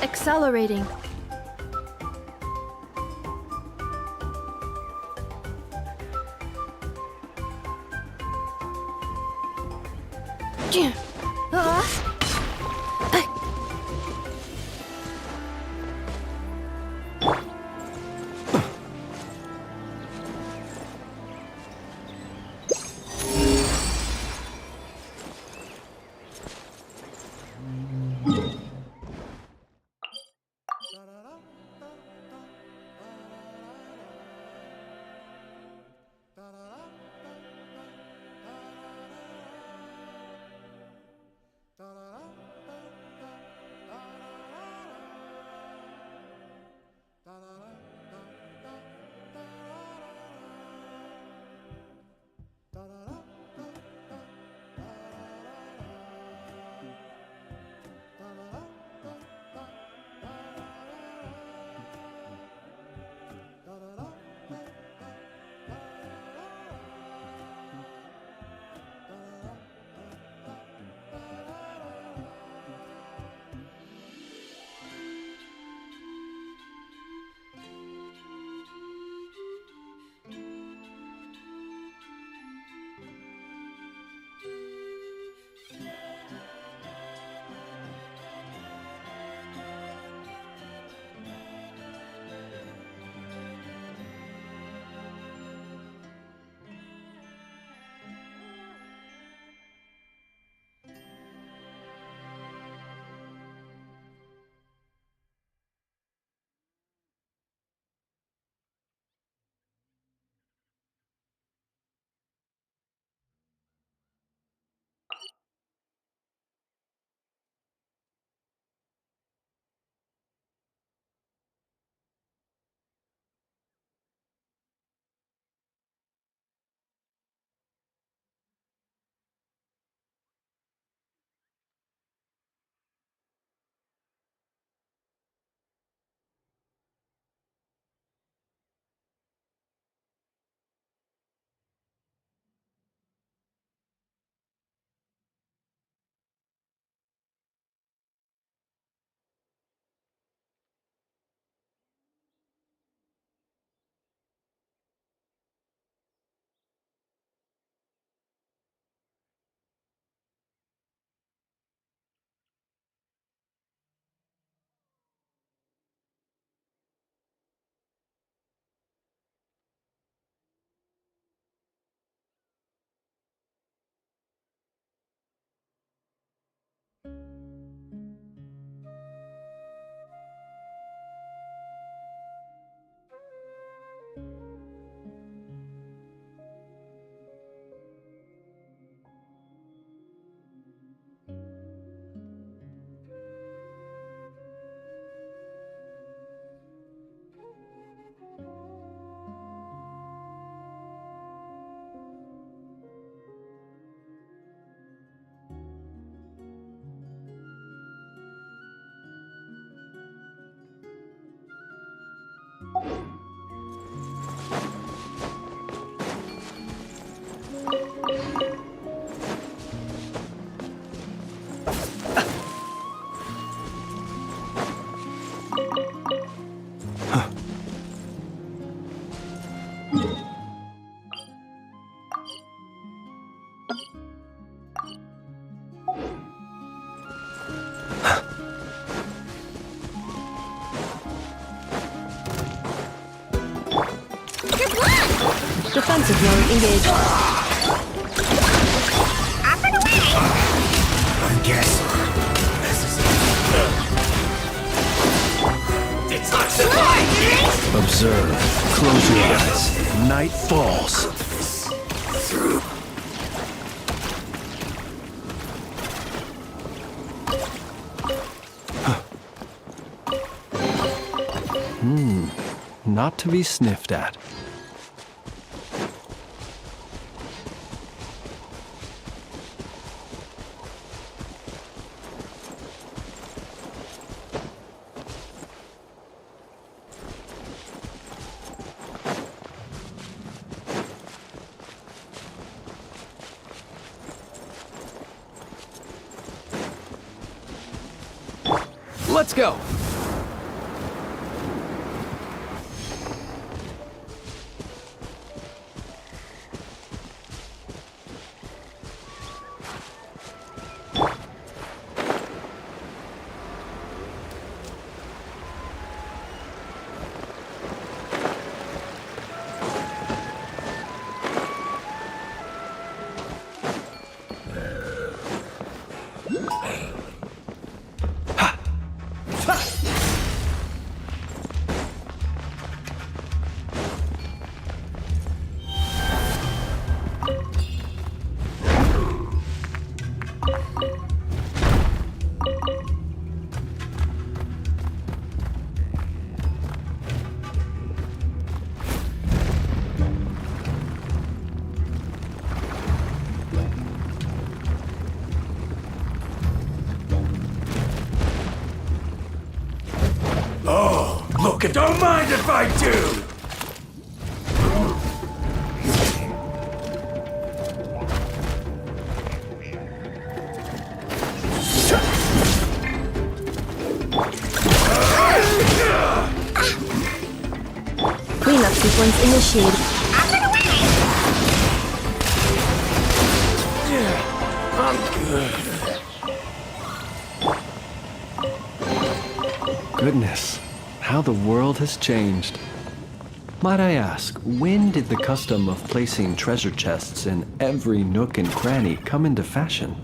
Accelerating. Defensive mode engaged. Up and away! I guess this is Detoxify! Observe. Close your eyes. Night falls. Not to be sniffed at. Let's go! Okay. Don't mind if I do! Cleanup sequence initiated. I'm good. Goodness, how the world has changed. Might I ask, when did the custom of placing treasure chests in every nook and cranny come into fashion?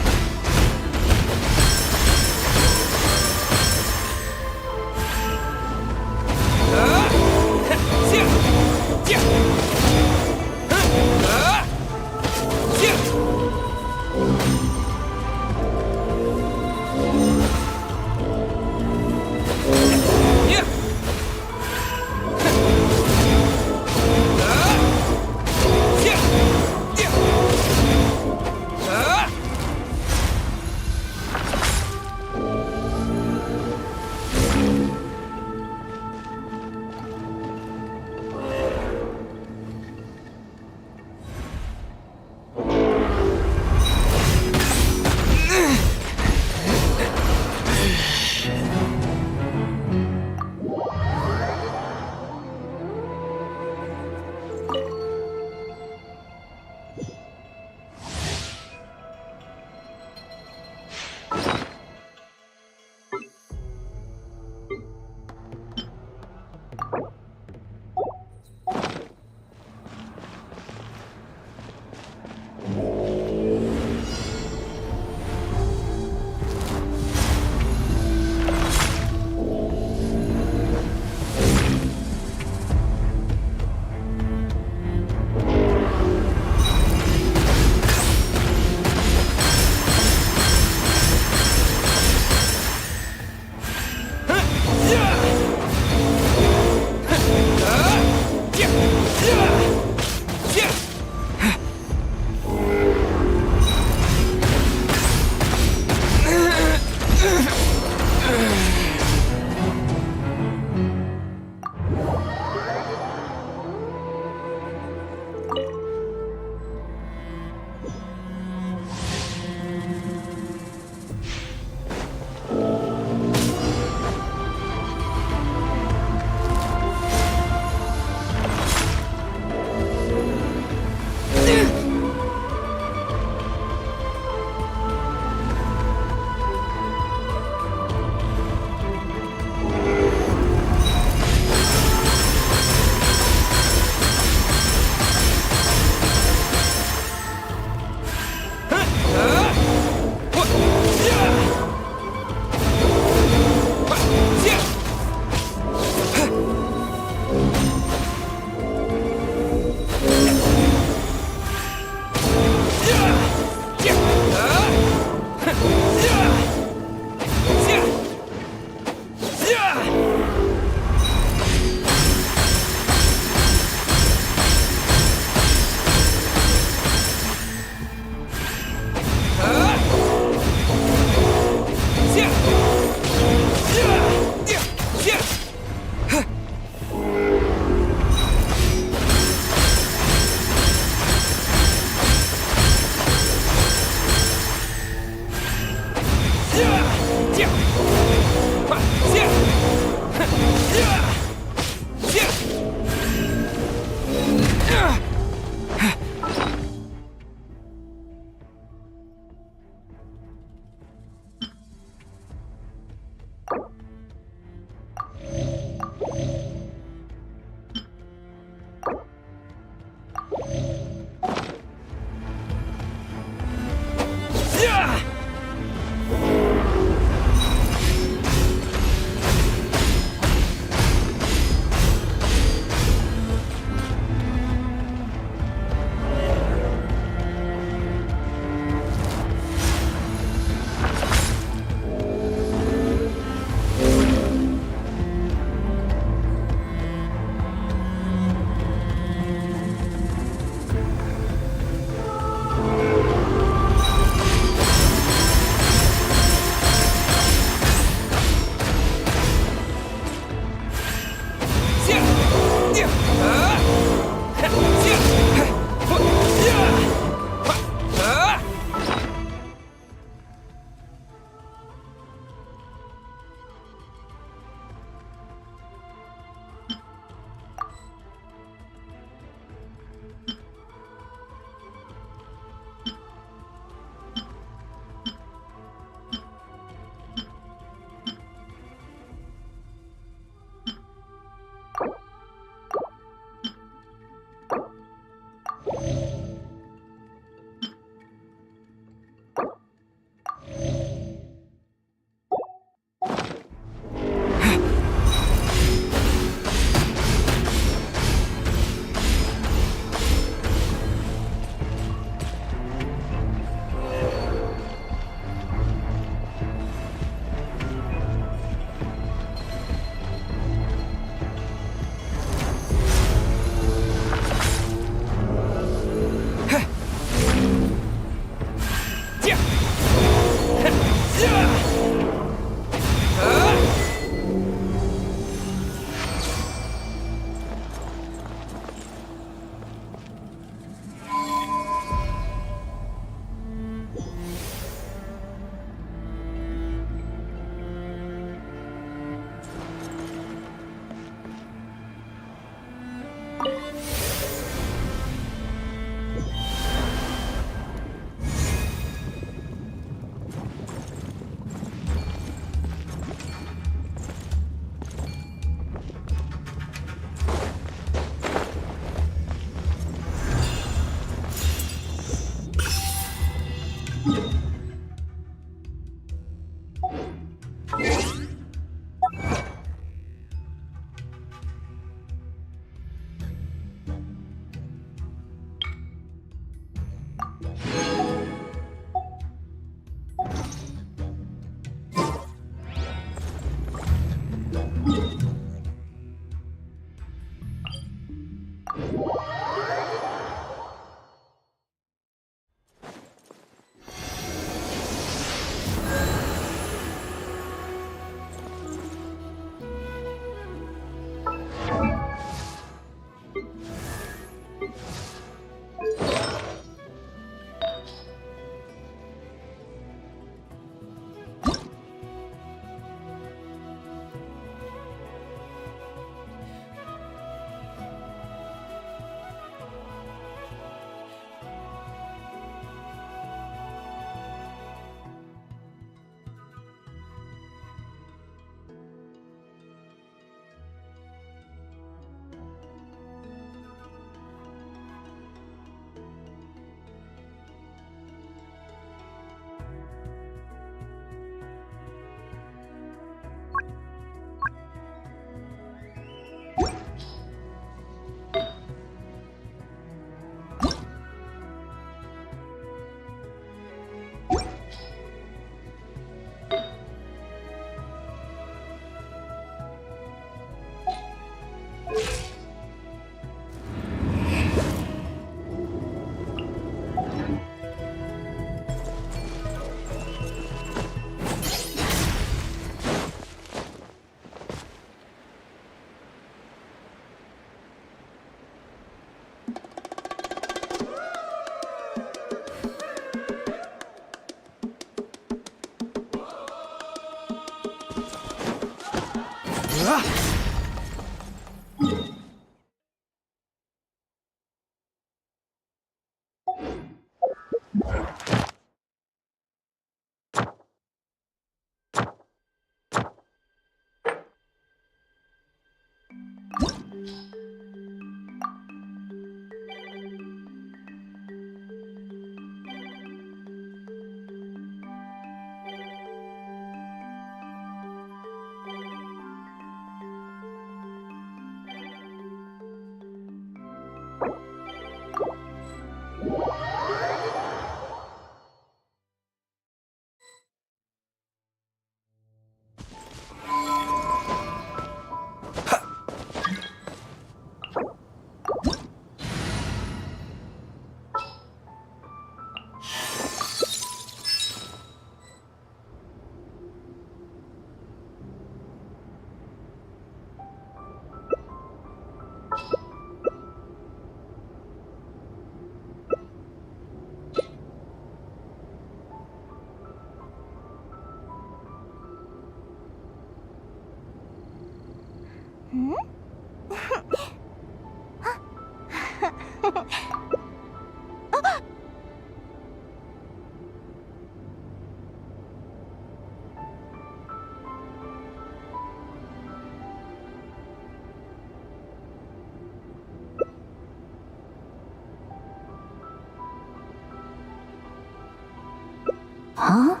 Huh?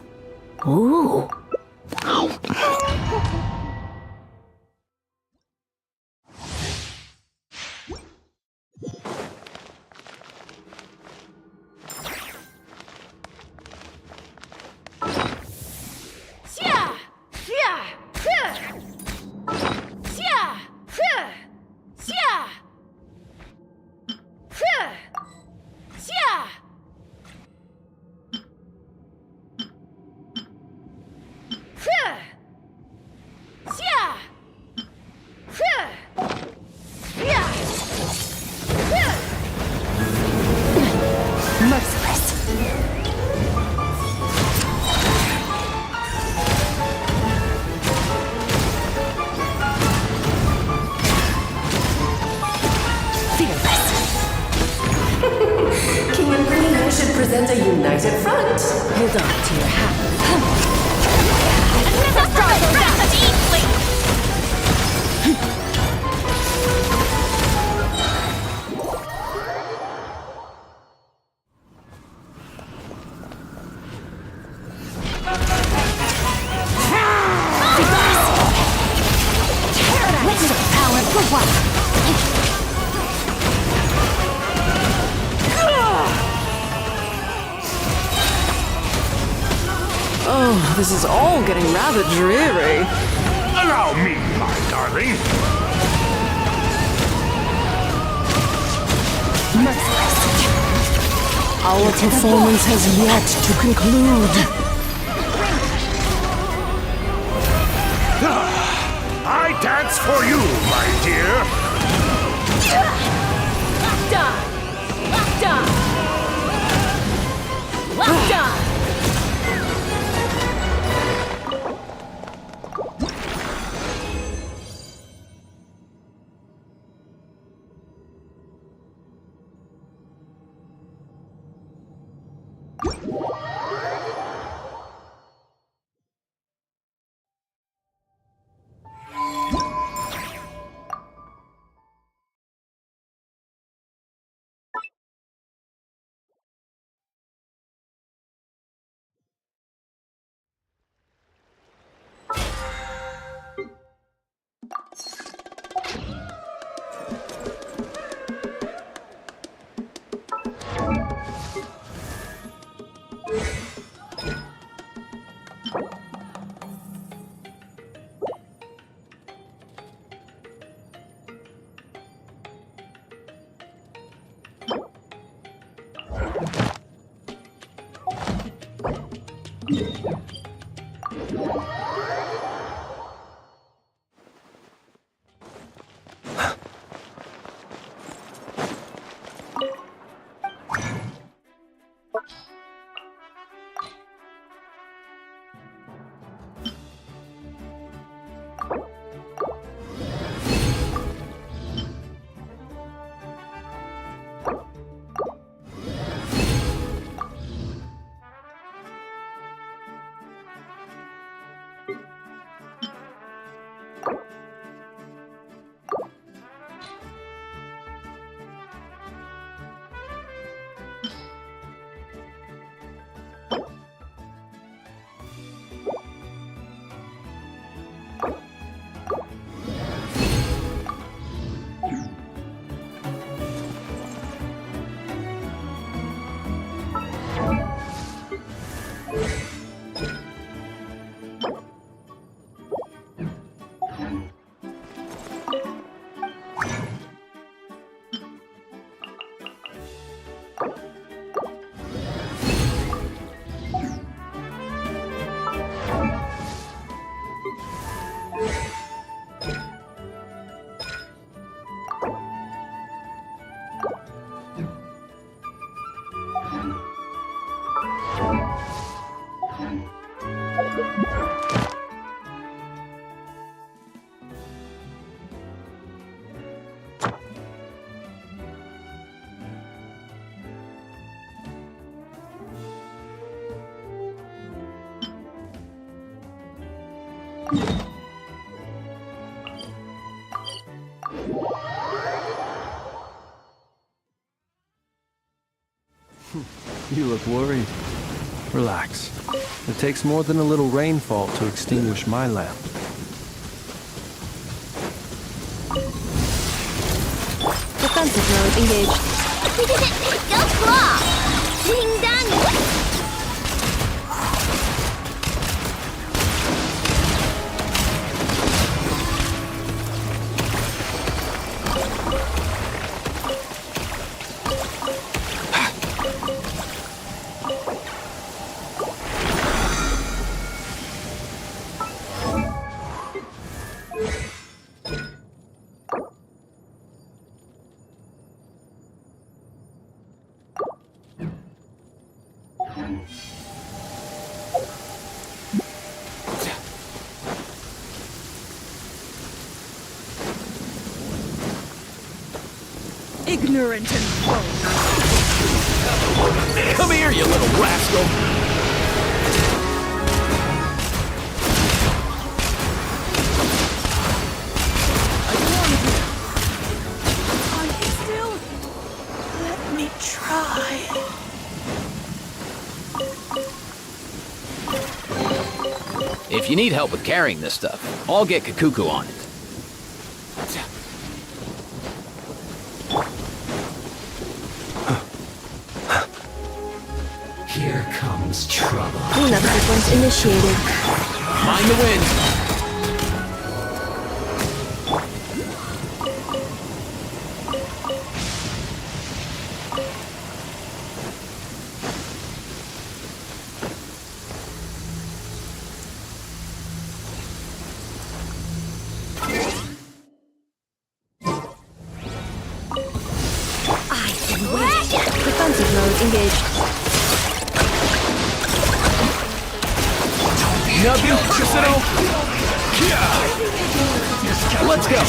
Ooh. King and Queen should present a united front. Hold on to your hat. Let's show power for what? Oh, this is all getting rather dreary. Allow me, my darling. Our performance has yet to conclude. I dance for you, my dear. Done. Well done. You look worried. Relax. It takes more than a little rainfall to extinguish my lamp. Defensive mode engaged. Go claw! Ding dang! Ignorant and bold. Come here, you little rascal! Let me try. If you need help with carrying this stuff, I'll get Kakuku on it. Here comes trouble. Cleanup sequence initiated. Mind the wind! Defensive mode engaged. Nothing, Chisano! Let's go!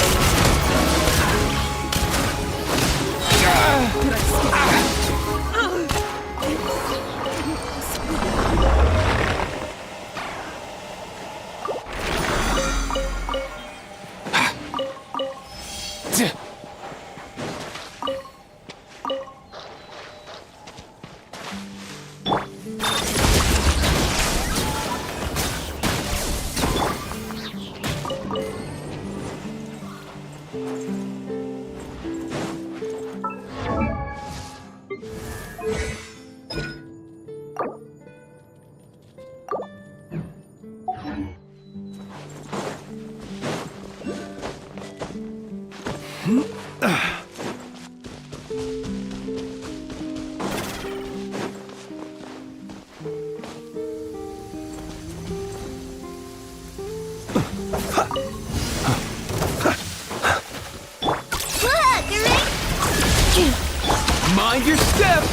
Mind your step!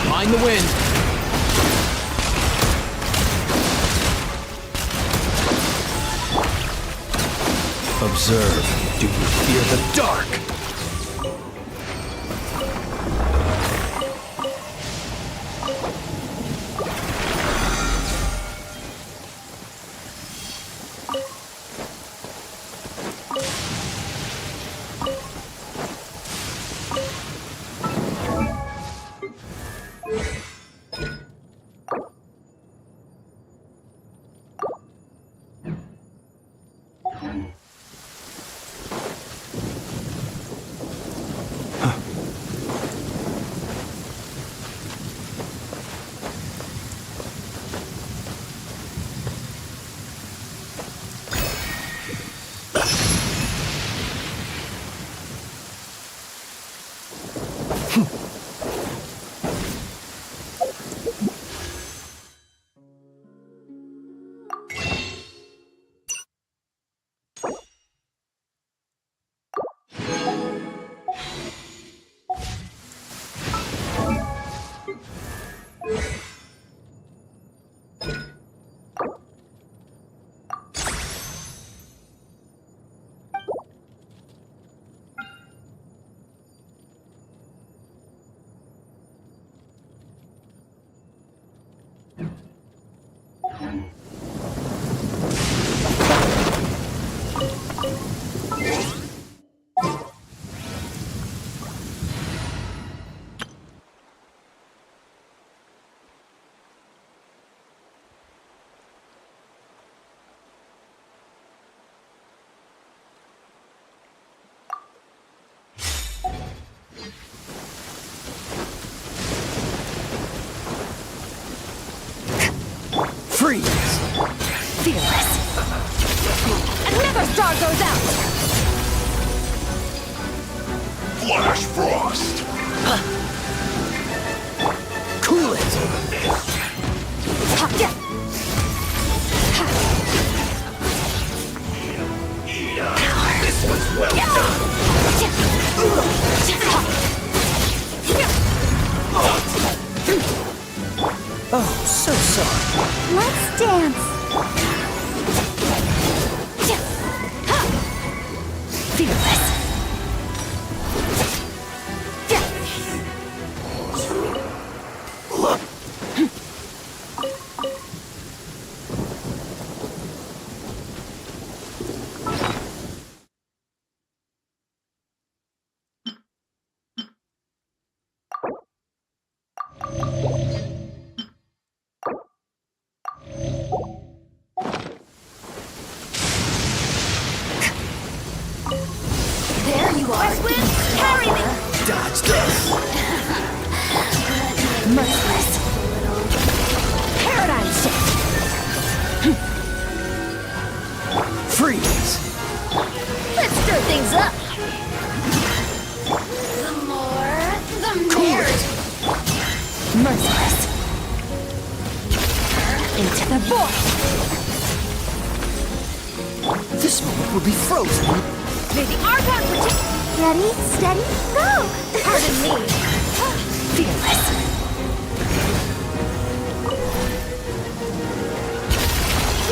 Mind the wind! Observe. Do you fear the dark? Freeze! Fearless. Another star goes out. Flash Frost! Cool it! This was well done! Oh, so sorry. Let's dance. Fearless. There you are. Carry me. Dodge this! Merciless. Paradigm shift. Freeze! Let's stir things up. The more, the merrier. Merciless. Into the void. This moment will be frozen. May the Archon protect. Ready, steady, go. Pardon me. Fearless.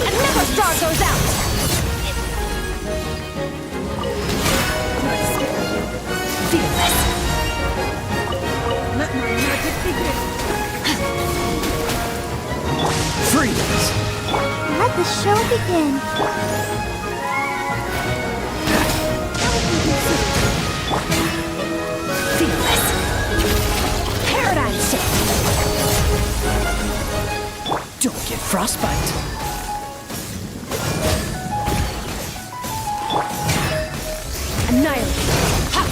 Another star goes out. Fearless. Let my magic begin. Freeze! Let the show begin. Fearless. Paradigm shift. Don't get frostbite. Annihilate. Ha!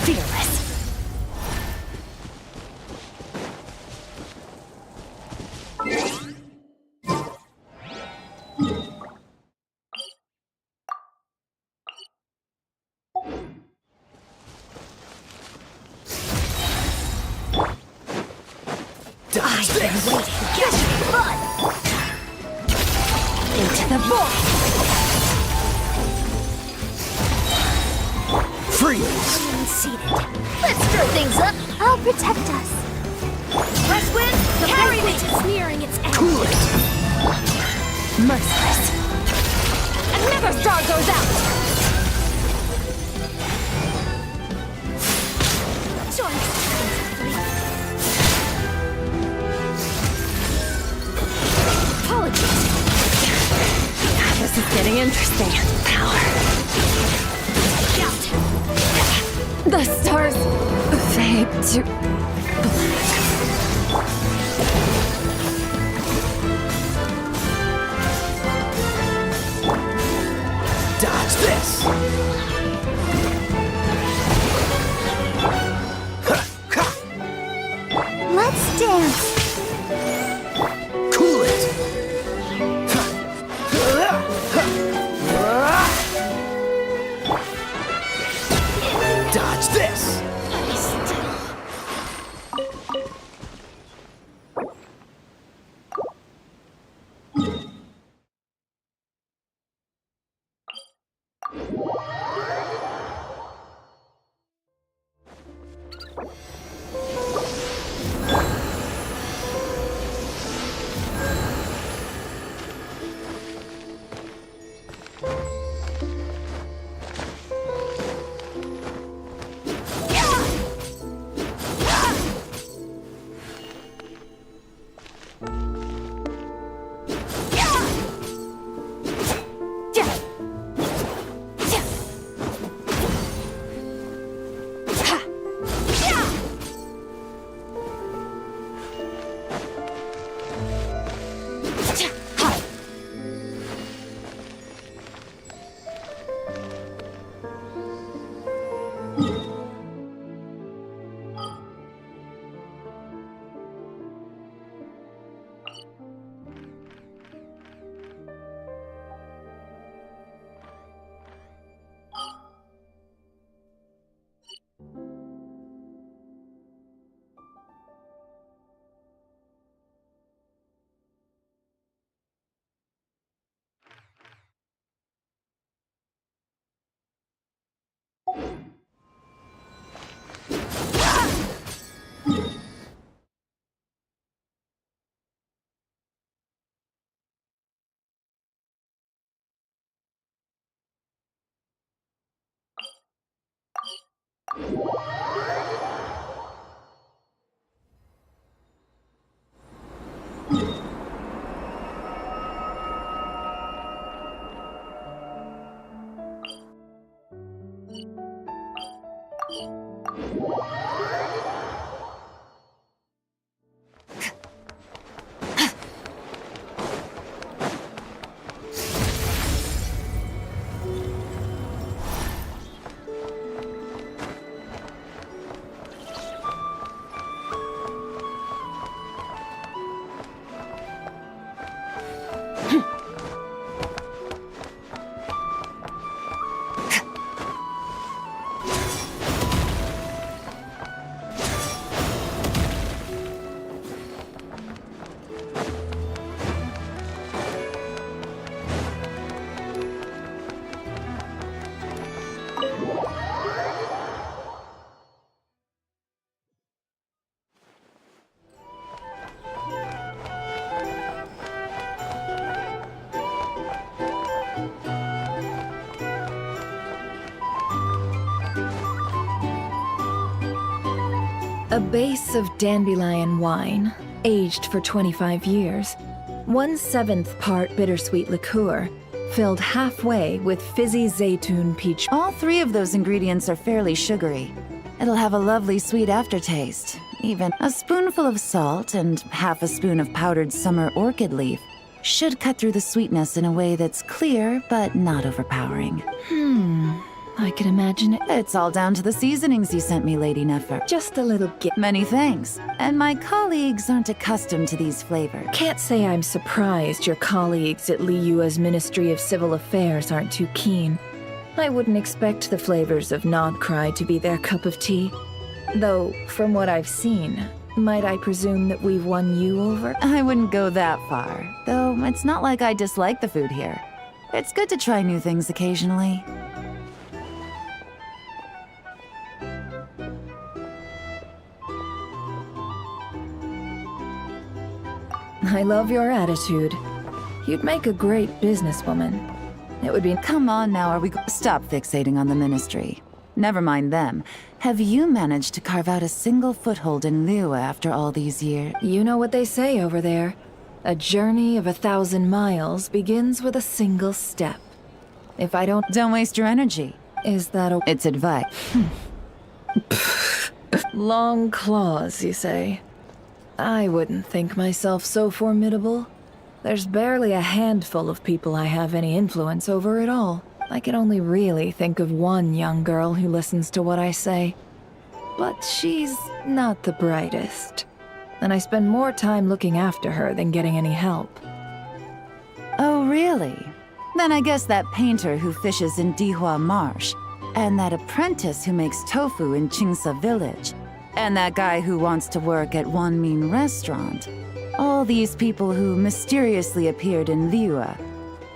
Fearless. Dodge this! Get fun! Into the void! Freeze! Unseated. Let's stir things up. I'll protect us. Fresh wind, carry me! Is nearing its end. Cool it! Merciless. Another star goes out. Choice. Apologies. This is getting interesting. Power. The stars fade to black. Dodge this! Let's dance. Cool it! Dodge this! A base of dandelion wine, aged for 25 years. 1/7 part bittersweet liqueur, filled halfway with fizzy zaytun peach. All three of those ingredients are fairly sugary. It'll have a lovely sweet aftertaste. Even a spoonful of salt and half a spoon of powdered summer orchid leaf should cut through the sweetness in a way that's clear but not overpowering. I can imagine it. It's all down to the seasonings you sent me, Lady Nefer. Just a little Many thanks. And my colleagues aren't accustomed to these flavors. Can't say I'm surprised your colleagues at Liyue's Ministry of Civil Affairs aren't too keen. I wouldn't expect the flavors of Nodcry to be their cup of tea. Though, from what I've seen, might I presume that we've won you over? I wouldn't go that far. Though it's not like I dislike the food here. It's good to try new things occasionally. I love your attitude. You'd make a great businesswoman. It would be— Come on now, Stop fixating on the Ministry. Never mind them. Have you managed to carve out a single foothold in Liyue after all these years? You know what they say over there. A journey of 1,000 miles begins with a single step. If I don't— Don't waste your energy. Is that a— It's advice. Long claws, you say? I wouldn't think myself so formidable. There's barely a handful of people I have any influence over at all. I can only really think of one young girl who listens to what I say. But she's not the brightest. And I spend more time looking after her than getting any help. Oh, really? Then I guess that painter who fishes in Dihua Marsh, and that apprentice who makes tofu in Qingsa Village, and that guy who wants to work at Wanmin Restaurant. All these people who mysteriously appeared in Liyue.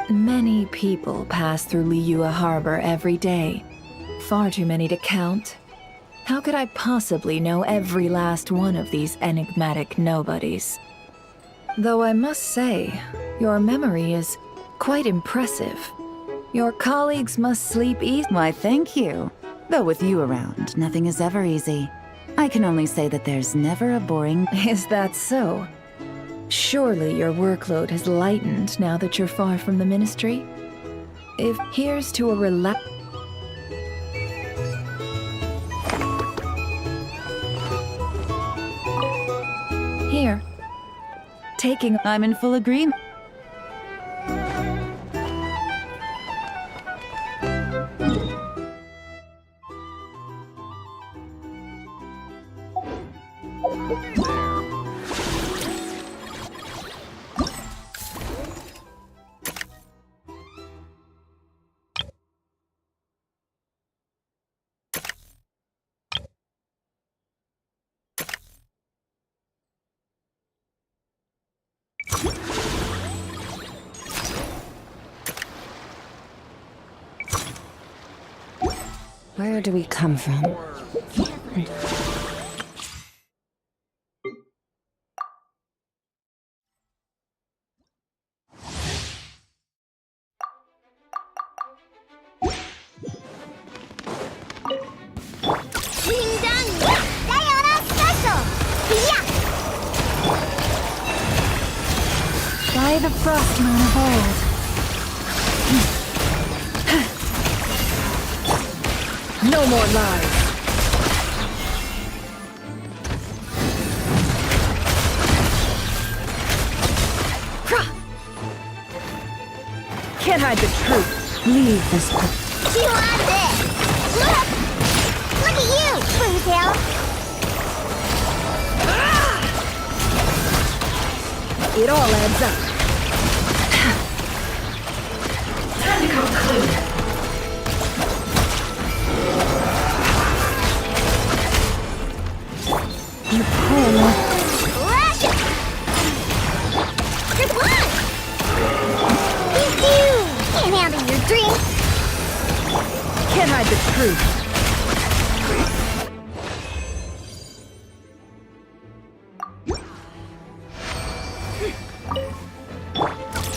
Many people pass through Liyue Harbor every day. Far too many to count. How could I possibly know every last one of these enigmatic nobodies? Though I must say, your memory is quite impressive. Your colleagues must sleep easy. Why, thank you. Though with you around, nothing is ever easy. I can only say that there's never a boring— Is that so? Surely your workload has lightened now that you're far from the Ministry? If here's to a relax— Here. Taking— I'm in full agreement. Where do we come from? By the frost moon of old. No more lies. Can't hide the truth. Leave this place. Chew on this! Look! Look at you, Boomtail! It all adds up. Time to come clean. You poor love. Rush it! Good one! Pew-pew! Can't handle your drink! Can't hide the truth.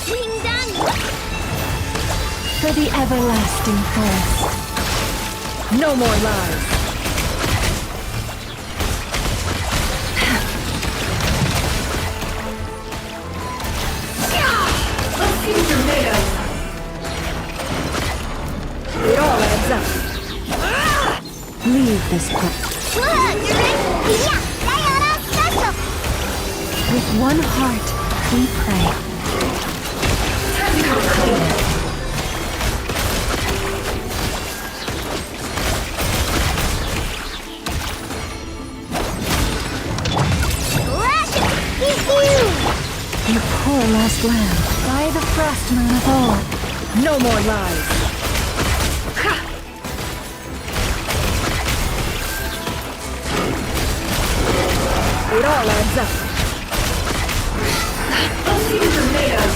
Ding dong! For the everlasting forest. No more lies. Let's see what you're made of. It all adds up. Leave this place. Look, you're ready! Yeah! Diana special! With one heart, we pray. Time to come clean. Rush it! Pew-pew! You poor lost lamb. By the frost moon of old. No more lies. It all adds up. Let's see what you're made of.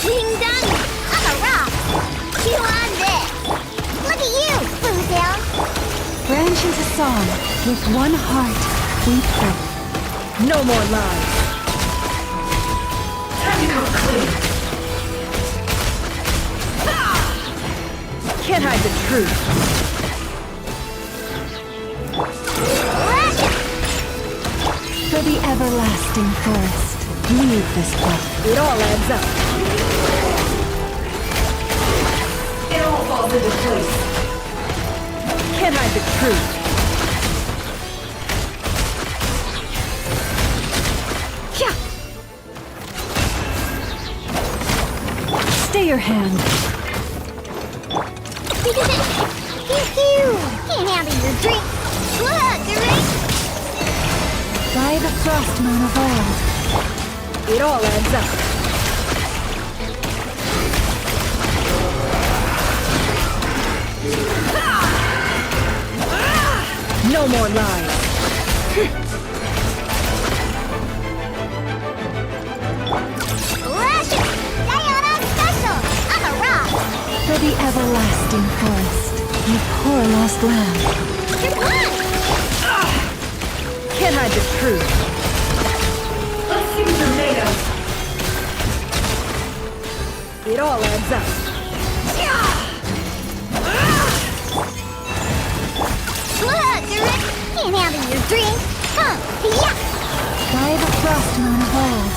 Ding dong! I'm a rock! Chew on this! Look at you, Boomtail! Branch into song. With one heart, we pray. No more lies. Time to come clean. Can't hide the truth. Rush it! For the everlasting forest, leave this place. It all adds up. It all falls into place. Can't hide the truth. Yeah. Stay your hand. Pew-pew! Can't handle your drink! Look, you're ready! By the frost moon of old. It all adds up. No more lies. Rush it! Diana special! I'm a rock! For the everlasting forest, you poor lost lamb. Good one! Can't hide the truth. Let's see what you're made of. It all adds up. Look, you're ready! Can't handle your drink! Huh, yeah! By the frost moon of old.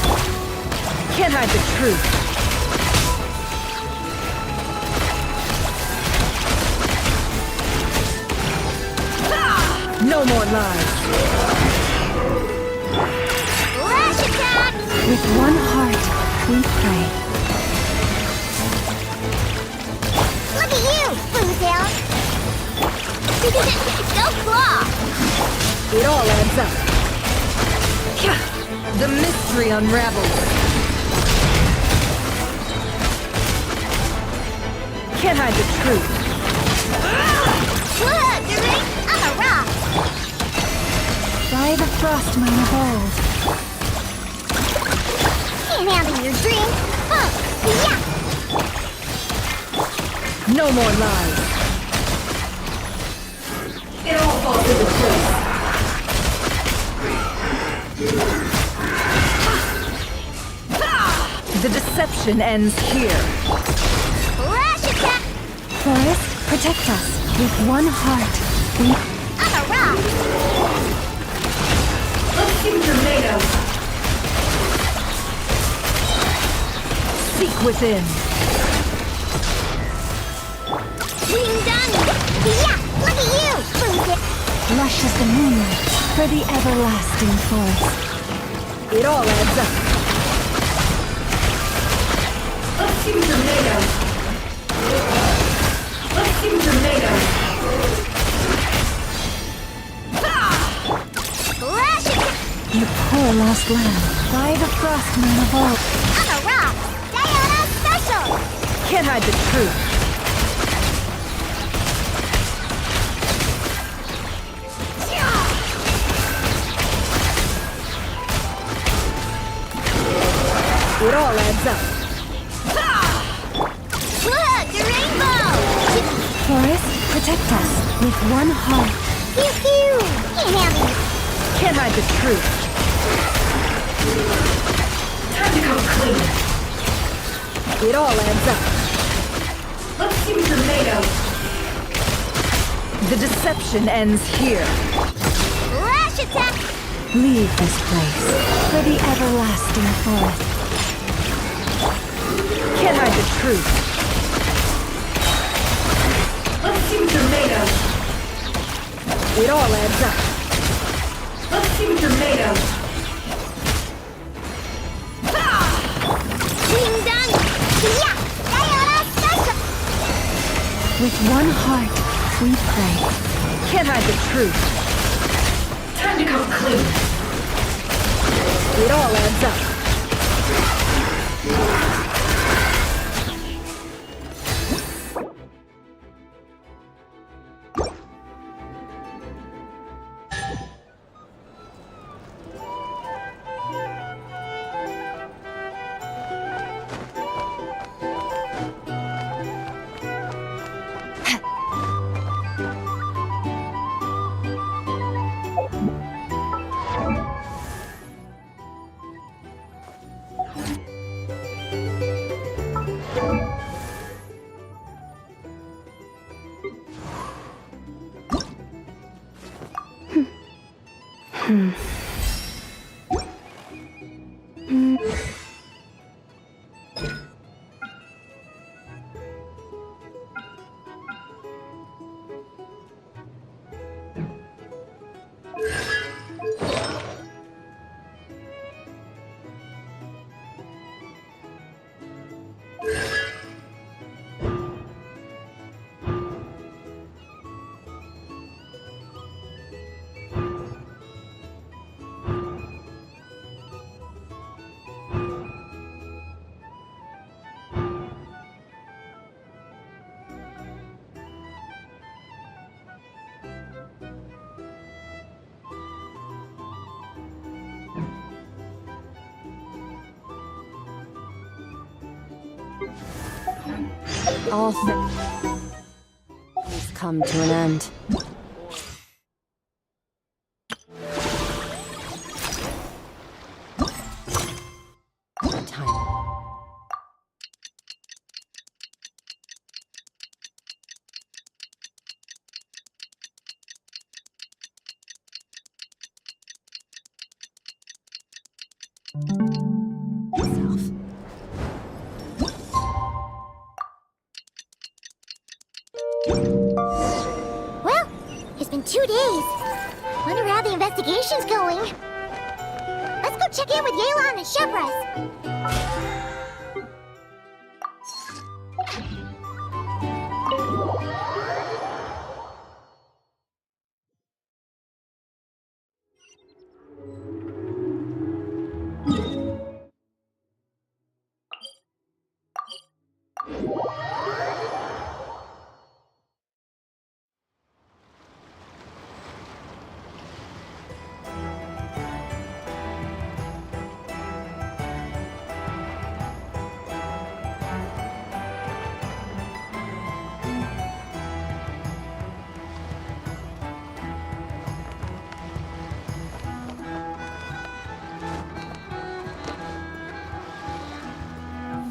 Can't hide the truth. No more lies. Rush attack! With one heart, we pray. Look at you, Boomtail! Go claw! It all adds up. The mystery unravels. Can't hide the truth. Look, you're ready? I'm a rock! By the frost moon of old. Can't handle your drink! Huh, yeah! No more lies. It all falls into place. The deception ends here. Rush attack! Forest, protect us. With one heart, we... I'm a rock! Let's see what you're made tomatoes. Seek within. Ding dong! Yeah! Look at you! Freak it! Lush as the moonlight for the everlasting forest. It all adds up. Let's see tomatoes. Let's see tomatoes. Flash it! You poor lost lamb, by the frostman of all. On a rock! Diana special! Can't hide the truth. It all adds up. Look! A rainbow! Forest, protect us with one heart. Pew pew! Can't have me! Can't hide the truth. Time to come clean. It all adds up. Let's see tomatoes. The deception ends here. Flash attack! Leave this place for the everlasting forest. Can't hide the truth. Let's see tomatoes. It all adds up. Let's see tomatoes. Ding dong! Yeah! Diana special! With one heart, we pray. Can't hide the truth. Time to come clean. It all adds up. All things come to an end. Time. Well, it's been 2 days. Wonder how the investigation's going. Let's go check in with Yelan and Shepras.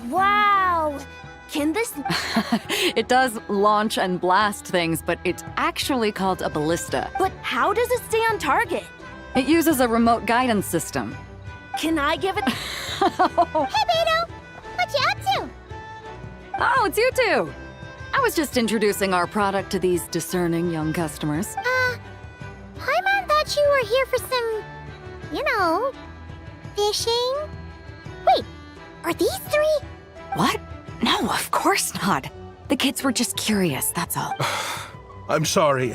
Wow! Can this... It does launch and blast things, but it's actually called a ballista. But how does it stay on target? It uses a remote guidance system. Can I give it? Hey, Beto! What you up to? Oh, it's you two! I was just introducing our product to these discerning young customers. Paimon thought you were here for some, you know, fishing. Wait, are these three? What? No, of course not. The kids were just curious, that's all. I'm sorry.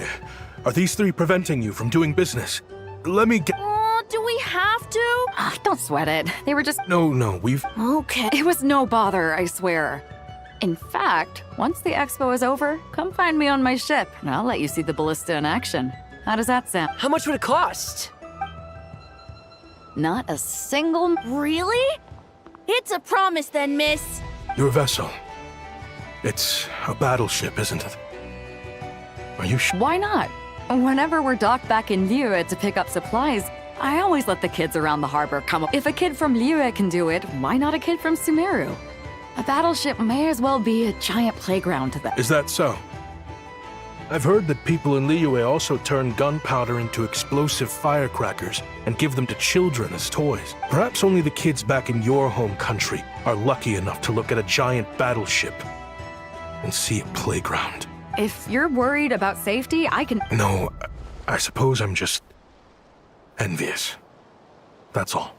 Are these three preventing you from doing business? Let me get... Oh, do we have to? Don't sweat it. They were just... No, we've... Okay. It was no bother, I swear. In fact, once the expo is over, come find me on my ship, and I'll let you see the ballista in action. How does that sound? How much would it cost? Not a single... Really? It's a promise then, miss. Your vessel. It's a battleship, isn't it? Are you sure? Why not? Whenever we're docked back in Liyue to pick up supplies, I always let the kids around the harbor come up. If a kid from Liyue can do it, why not a kid from Sumeru? A battleship may as well be a giant playground to them. Is that so? I've heard that people in Liyue also turn gunpowder into explosive firecrackers and give them to children as toys. Perhaps only the kids back in your home country are lucky enough to look at a giant battleship and see a playground. If you're worried about safety, I can... No, I suppose I'm just envious. That's all.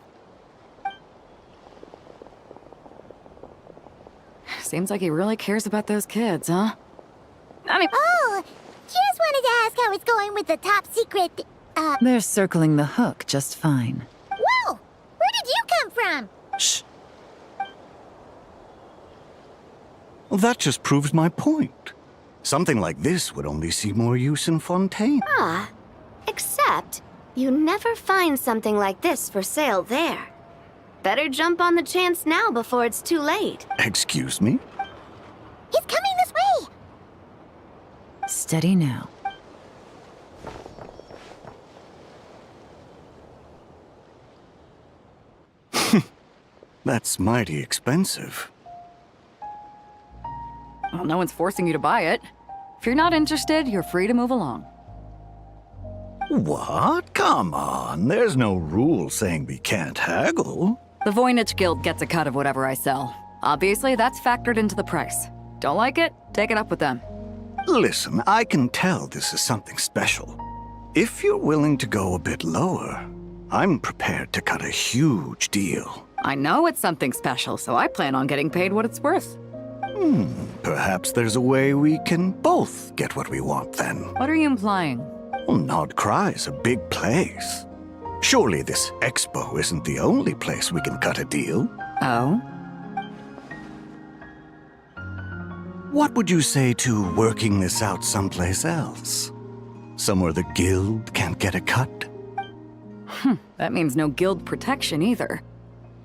Seems like he really cares about those kids, huh? I mean... Oh, just wanted to ask how it's going with the top secret, They're circling the hook just fine. Whoa! Where did you come from? Shh. Well, that just proves my point. Something like this would only see more use in Fontaine. Except, you never find something like this for sale there. Better jump on the chance now before it's too late. Excuse me? He's coming this way! Steady now. That's mighty expensive. Well, no one's forcing you to buy it. If you're not interested, you're free to move along. What? Come on, there's no rule saying we can't haggle. The Voynich Guild gets a cut of whatever I sell. Obviously, that's factored into the price. Don't like it? Take it up with them. Listen, I can tell this is something special. If you're willing to go a bit lower, I'm prepared to cut a huge deal. I know it's something special, so I plan on getting paid what it's worth. Perhaps there's a way we can both get what we want then. What are you implying? Well, Nod Cry's a big place. Surely this expo isn't the only place we can cut a deal. Oh? What would you say to working this out someplace else? Somewhere the guild can't get a cut? That means no guild protection either.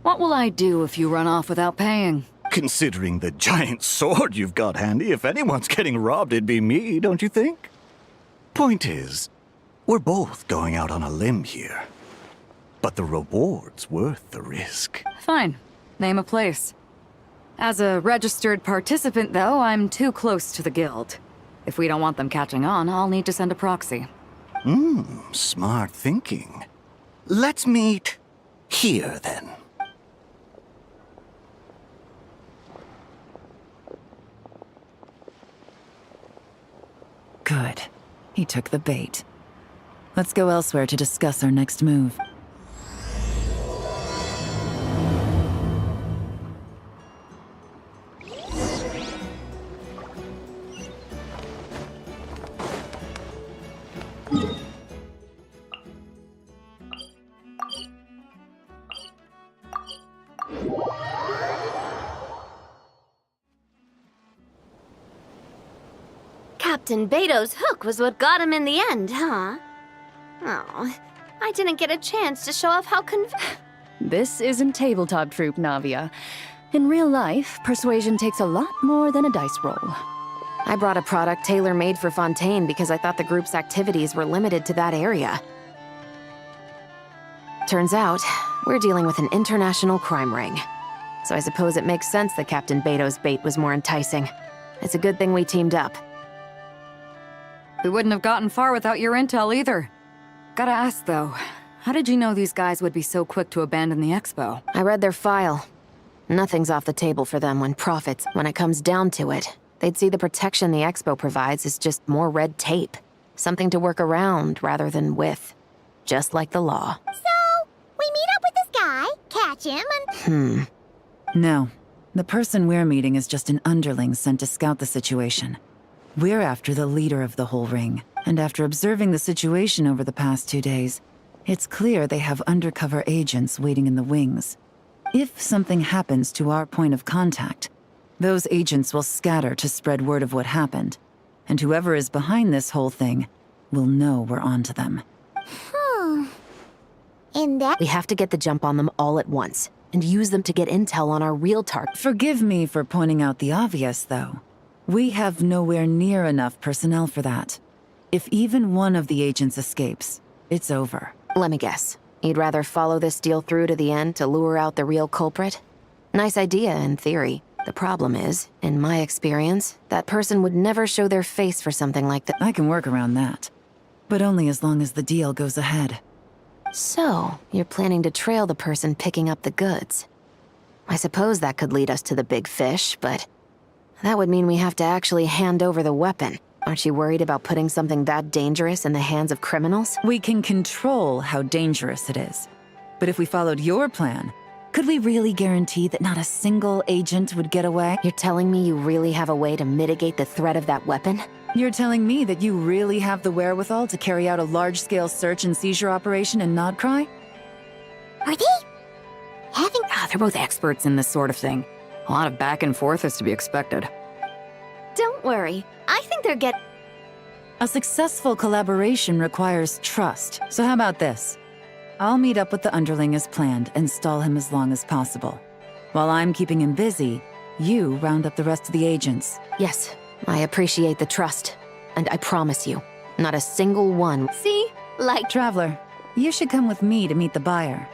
What will I do if you run off without paying? Considering the giant sword you've got handy, if anyone's getting robbed, it'd be me, don't you think? Point is, we're both going out on a limb here. But the reward's worth the risk. Fine. Name a place. As a registered participant, though, I'm too close to the guild. If we don't want them catching on, I'll need to send a proxy. Smart thinking. Let's meet here, then. Good. He took the bait. Let's go elsewhere to discuss our next move. Captain Beto's hook was what got him in the end, huh? Oh, I didn't get a chance to show off how This isn't tabletop troop, Navia. In real life, persuasion takes a lot more than a dice roll. I brought a product tailor-made for Fontaine because I thought the group's activities were limited to that area. Turns out, we're dealing with an international crime ring. So I suppose it makes sense that Captain Beto's bait was more enticing. It's a good thing we teamed up. We wouldn't have gotten far without your intel either. Gotta ask, though, How did you know these guys would be so quick to abandon the expo? I read their file. Nothing's off the table for them when it comes down to it. They'd see the protection the expo provides as just more red tape. Something to work around rather than with. Just like the law. So, we meet up with this guy, catch him, and... No. The person we're meeting is just an underling sent to scout the situation. We're after the leader of the whole ring, and after observing the situation over the past 2 days, it's clear they have undercover agents waiting in the wings. If something happens to our point of contact, those agents will scatter to spread word of what happened, and whoever is behind this whole thing will know we're onto them. And that... We have to get the jump on them all at once, and use them to get intel on our real target. Forgive me for pointing out the obvious, though. We have nowhere near enough personnel for that. If even one of the agents escapes, it's over. Let me guess. You'd rather follow this deal through to the end to lure out the real culprit? Nice idea, in theory. The problem is, in my experience, that person would never show their face for something like that. I can work around that. But only as long as the deal goes ahead. So, you're planning to trail the person picking up the goods. I suppose that could lead us to the big fish, but that would mean we have to actually hand over the weapon. Aren't you worried about putting something that dangerous in the hands of criminals? We can control how dangerous it is. But if we followed your plan, could we really guarantee that not a single agent would get away? You're telling me you really have a way to mitigate the threat of that weapon? You're telling me that you really have the wherewithal to carry out a large-scale search and seizure operation in Nodcry? Are they... having... They're both experts in this sort of thing. A lot of back and forth is to be expected. Don't worry. I think they're A successful collaboration requires trust. So how about this? I'll meet up with the underling as planned and stall him as long as possible. While I'm keeping him busy, you round up the rest of the agents. Yes, I appreciate the trust. And I promise you, not a single one. See? Like... Traveler, you should come with me to meet the buyer.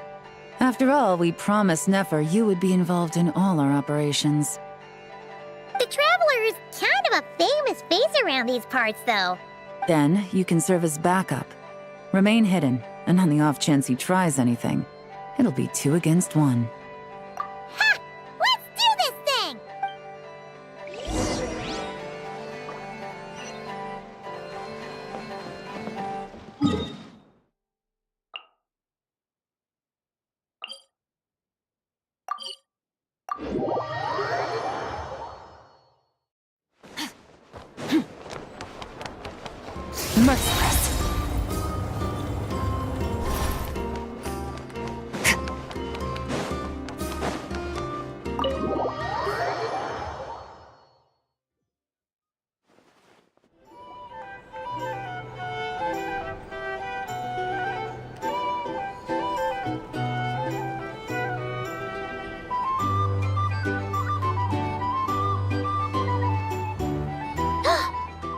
After all, we promised Nefer you would be involved in all our operations. The Traveler is kind of a famous face around these parts, though. Then, you can serve as backup. Remain hidden, and on the off chance he tries anything, it'll be 2 against 1. Ha! Let's do this thing! Merciless.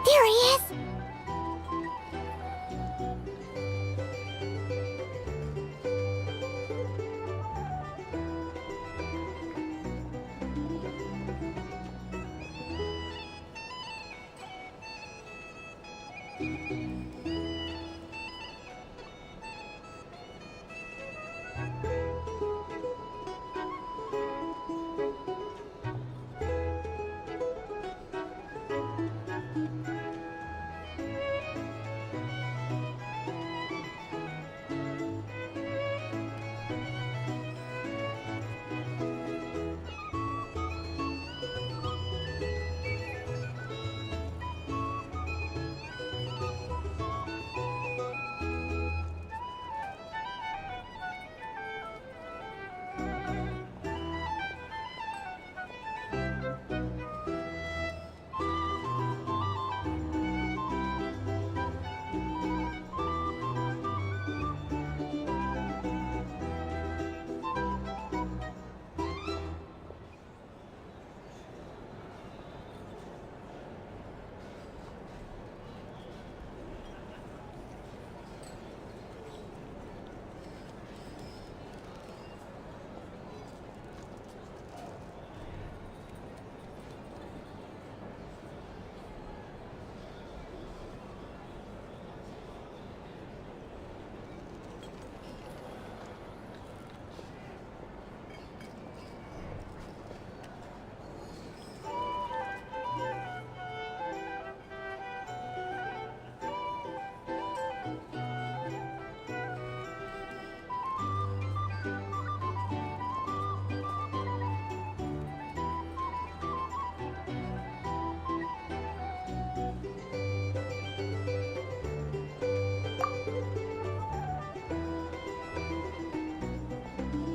There he is!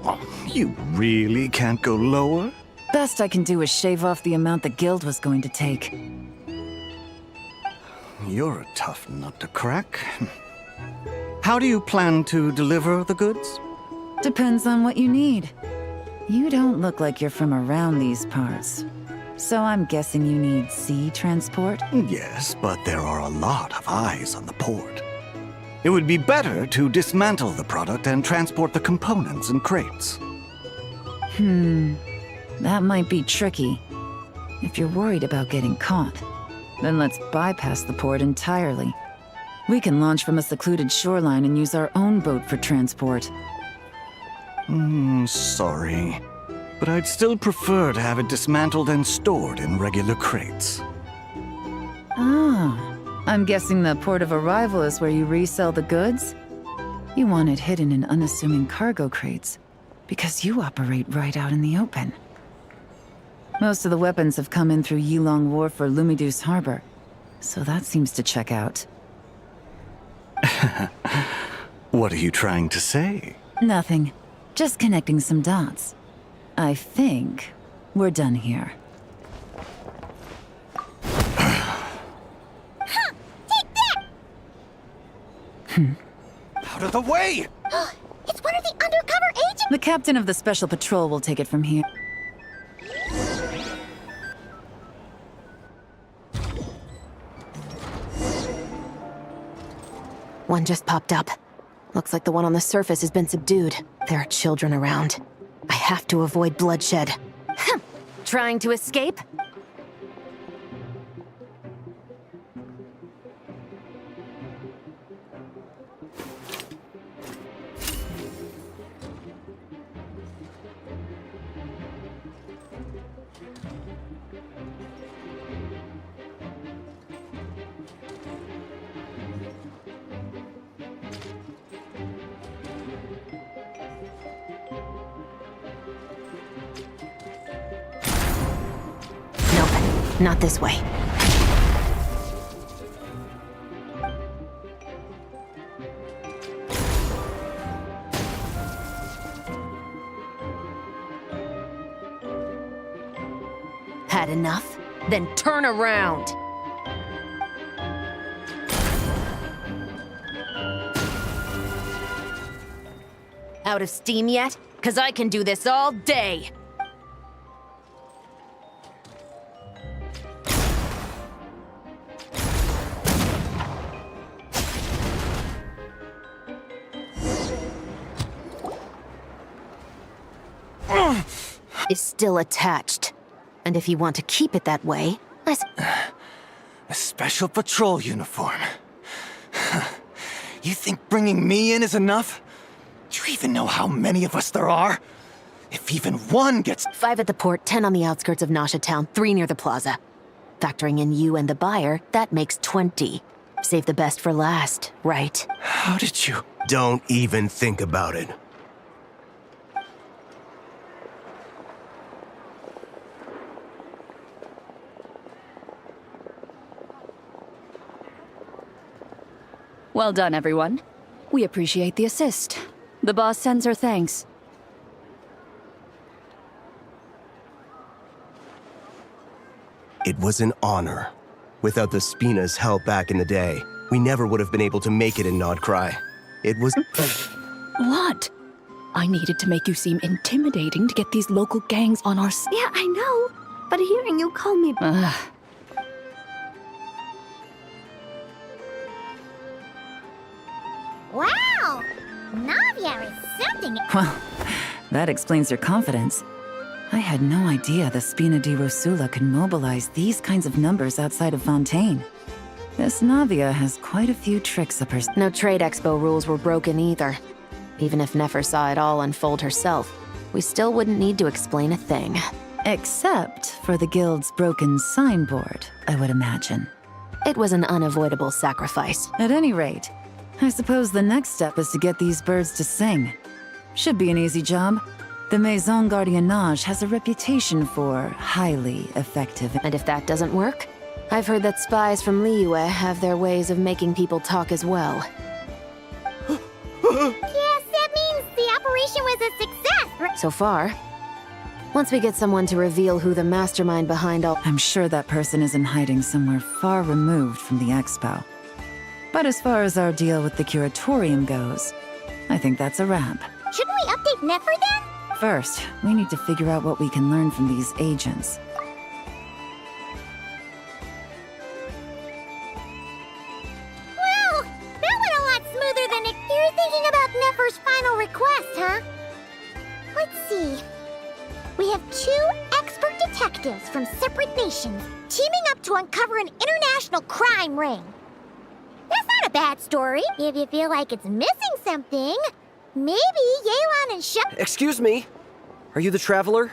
Oh, you really can't go lower? Best I can do is shave off the amount the guild was going to take. You're a tough nut to crack. How do you plan to deliver the goods? Depends on what you need. You don't look like you're from around these parts. So I'm guessing you need sea transport? Yes, but there are a lot of eyes on the port. It would be better to dismantle the product and transport the components in crates. That might be tricky. If you're worried about getting caught, then let's bypass the port entirely. We can launch from a secluded shoreline and use our own boat for transport. Sorry. But I'd still prefer to have it dismantled and stored in regular crates. Ah, I'm guessing the port of arrival is where you resell the goods? You want it hidden in unassuming cargo crates, because you operate right out in the open. Most of the weapons have come in through Yilong Wharf or Lumiduce Harbor, so that seems to check out. What are you trying to say? Nothing. Just connecting some dots. I think we're done here. Take that! Out of the way! It's one of the undercover agents! The captain of the Special Patrol will take it from here. One just popped up. Looks like the one on the surface has been subdued. There are children around. I have to avoid bloodshed. Trying to escape? Not this way. Had enough? Then turn around! Out of steam yet? 'Cause I can do this all day! Is still attached. And if you want to keep it that way, A special patrol uniform. You think bringing me in is enough? Do you even know how many of us there are? If even one gets... 5 at the port, 10 on the outskirts of Nasha Town, 3 near the plaza. Factoring in you and the buyer, that makes 20. Save the best for last, right? How did you... Don't even think about it. Well done, everyone. We appreciate the assist. The boss sends her thanks. It was an honor. Without the Spina's help back in the day, we never would have been able to make it in Nodcry. It was... What? I needed to make you seem intimidating to get these local gangs on our side. Yeah, I know. But hearing you call me... Wow! Navia is something... Well, that explains your confidence. I had no idea the Spina di Rosula could mobilize these kinds of numbers outside of Fontaine. This Navia has quite a few tricks up her... No trade expo rules were broken either. Even if Nefer saw it all unfold herself, we still wouldn't need to explain a thing. Except for the guild's broken signboard, I would imagine. It was an unavoidable sacrifice. At any rate, I suppose the next step is to get these birds to sing. Should be an easy job. The Maison Gardiennage has a reputation for highly effective... And if that doesn't work, I've heard that spies from Liyue have their ways of making people talk as well. Yes, that means the operation was a success! So far. Once we get someone to reveal who the mastermind behind all— I'm sure that person is in hiding somewhere far removed from the expo. But as far as our deal with the curatorium goes, I think that's a wrap. Shouldn't we update Nefer then? First, we need to figure out what we can learn from these agents. Well, that went a lot smoother than it. You're thinking about Nefer's final request, huh? Let's see. We have 2 expert detectives from separate nations teaming up to uncover an international crime ring. That's not a bad story. If you feel like it's missing something, maybe Yelan and Shep— Excuse me? Are you the Traveler?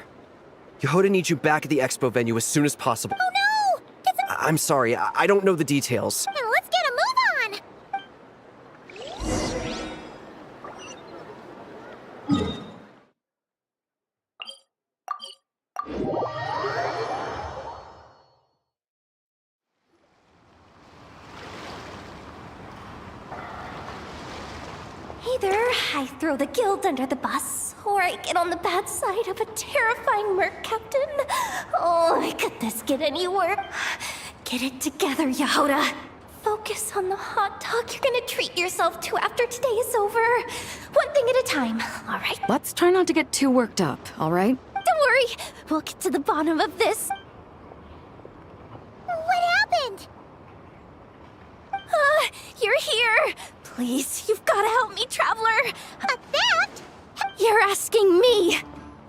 Yehoda needs you back at the expo venue as soon as possible. Oh no! I'm sorry, I don't know the details. Now let's get a move on! Either I throw the guild under the bus, or I get on the bad side of a terrifying merc captain. Oh, could this get any worse? Get it together, Yehoda. Focus on the hot dog you're gonna treat yourself to after today is over. One thing at a time, all right? Let's try not to get too worked up, all right? Don't worry, we'll get to the bottom of this. What happened? You're here. Please, you've gotta help me, Traveler. A theft? You're asking me.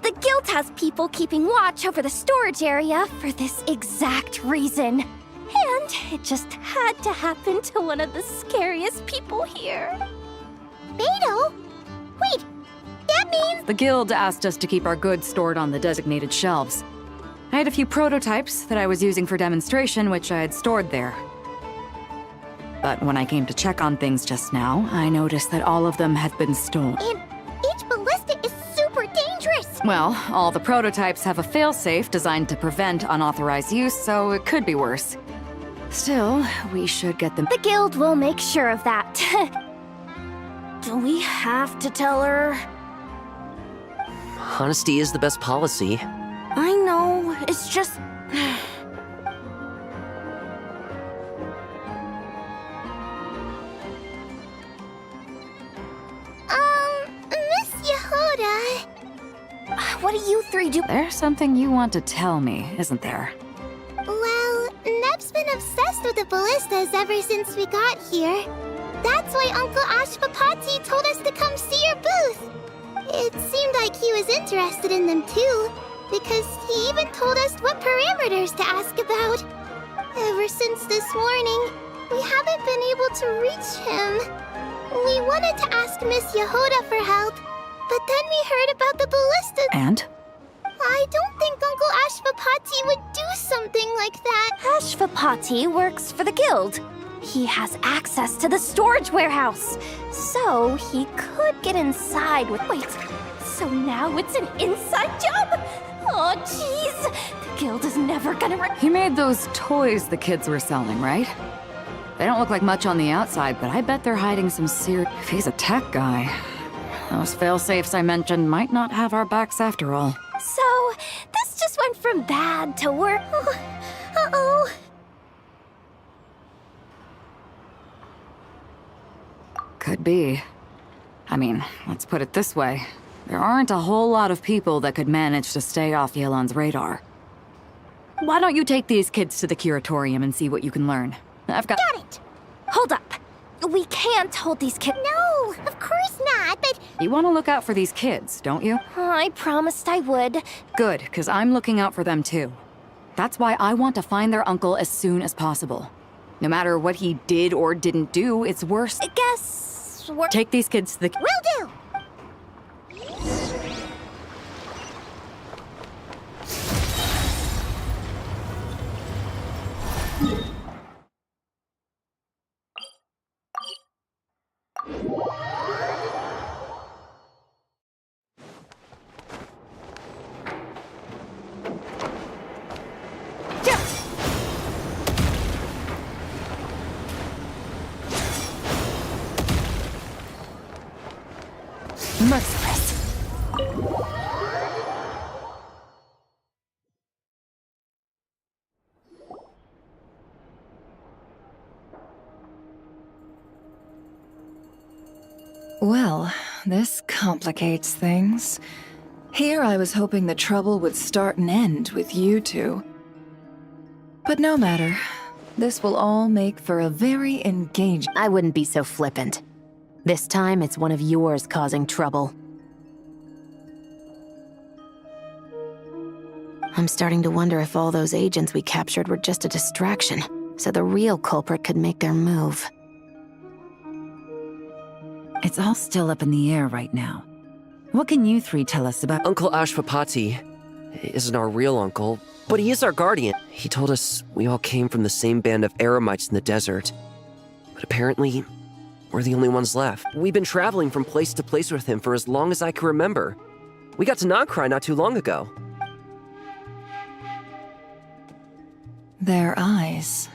The guild has people keeping watch over the storage area for this exact reason. And it just had to happen to one of the scariest people here. Beto? Wait, that means— The guild asked us to keep our goods stored on the designated shelves. I had a few prototypes that I was using for demonstration, which I had stored there. But when I came to check on things just now, I noticed that all of them had been stolen. And each ballista is super dangerous! Well, all the prototypes have a failsafe designed to prevent unauthorized use, so it could be worse. Still, we should get them— The guild will make sure of that. Do we have to tell her? Honesty is the best policy. I know, it's just... Miss Yehoda... What do you 3 do? There's something you want to tell me, isn't there? Well, Neb's been obsessed with the ballistas ever since we got here. That's why Uncle Ashvapati told us to come see your booth. It seemed like he was interested in them too, because he even told us what parameters to ask about. Ever since this morning, we haven't been able to reach him. We wanted to ask Miss Yehoda for help, but then we heard about the ballistas. And? I don't think Uncle Ashvapati would do something like that. Ashvapati works for the guild. He has access to the storage warehouse, so he could get inside with— Wait, so now it's an inside job? Oh, jeez. The guild is never gonna— He made those toys the kids were selling, right? They don't look like much on the outside, but I bet they're hiding some serious— If he's a tech guy, those failsafes I mentioned might not have our backs after all. So, this just went from bad to worse. Uh-oh. Could be. I mean, let's put it this way. There aren't a whole lot of people that could manage to stay off Yelan's radar. Why don't you take these kids to the curatorium and see what you can learn? I've got— Got it! Hold up. We can't hold these kids— No, of course not, but— You want to look out for these kids, don't you? I promised I would. Good, because I'm looking out for them too. That's why I want to find their uncle as soon as possible. No matter what he did or didn't do, it's worse. I guess we're— Take these kids to the— Will do! merciless. this complicates things. Here I was hoping the trouble would start and end with you two. But no matter. This will all make for a very engaging... I wouldn't be so flippant. This time, it's one of yours causing trouble. I'm starting to wonder if all those agents we captured were just a distraction, so the real culprit could make their move. It's all still up in the air right now. What can you three tell us about... Uncle Ashvapati isn't our real uncle, but he is our guardian. He told us we all came from the same band of eremites in the desert. But apparently, we're the only ones left. We've been traveling from place to place with him for as long as I can remember. We got to Nagcry not too long ago. Their eyes.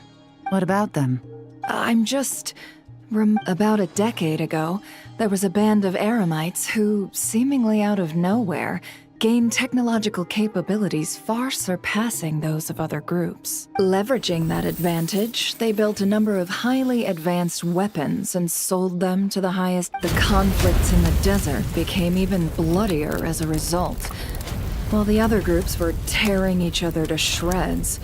What about them? I'm just... About a decade ago, there was a band of eremites who, seemingly out of nowhere, gained technological capabilities far surpassing those of other groups. Leveraging that advantage, they built a number of highly advanced weapons and sold them to the highest. The conflicts in the desert became even bloodier as a result. While the other groups were tearing each other to shreds,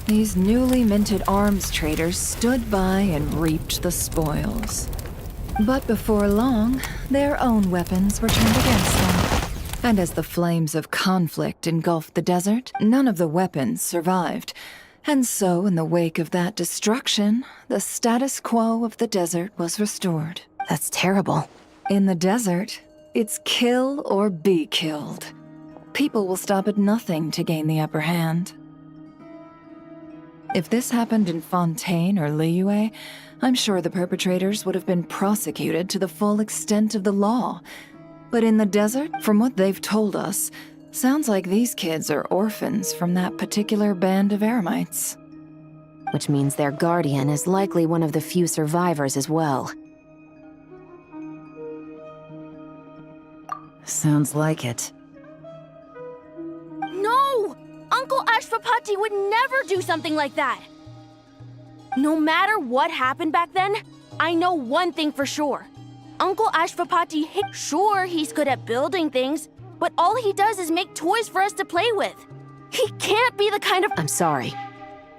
these newly minted arms traders stood by and reaped the spoils. But before long, their own weapons were turned against them. And as the flames of conflict engulfed the desert, none of the weapons survived. And so, in the wake of that destruction, the status quo of the desert was restored. That's terrible. In the desert, it's kill or be killed. People will stop at nothing to gain the upper hand. If this happened in Fontaine or Liyue, I'm sure the perpetrators would have been prosecuted to the full extent of the law. But in the desert, from what they've told us, sounds like these kids are orphans from that particular band of eremites. Which means their guardian is likely one of the few survivors as well. Sounds like it. No! Uncle Ashvapati would never do something like that! No matter what happened back then, I know one thing for sure. Uncle Ashvapati, sure, he's good at building things, but all he does is make toys for us to play with. He can't be the kind of— I'm sorry.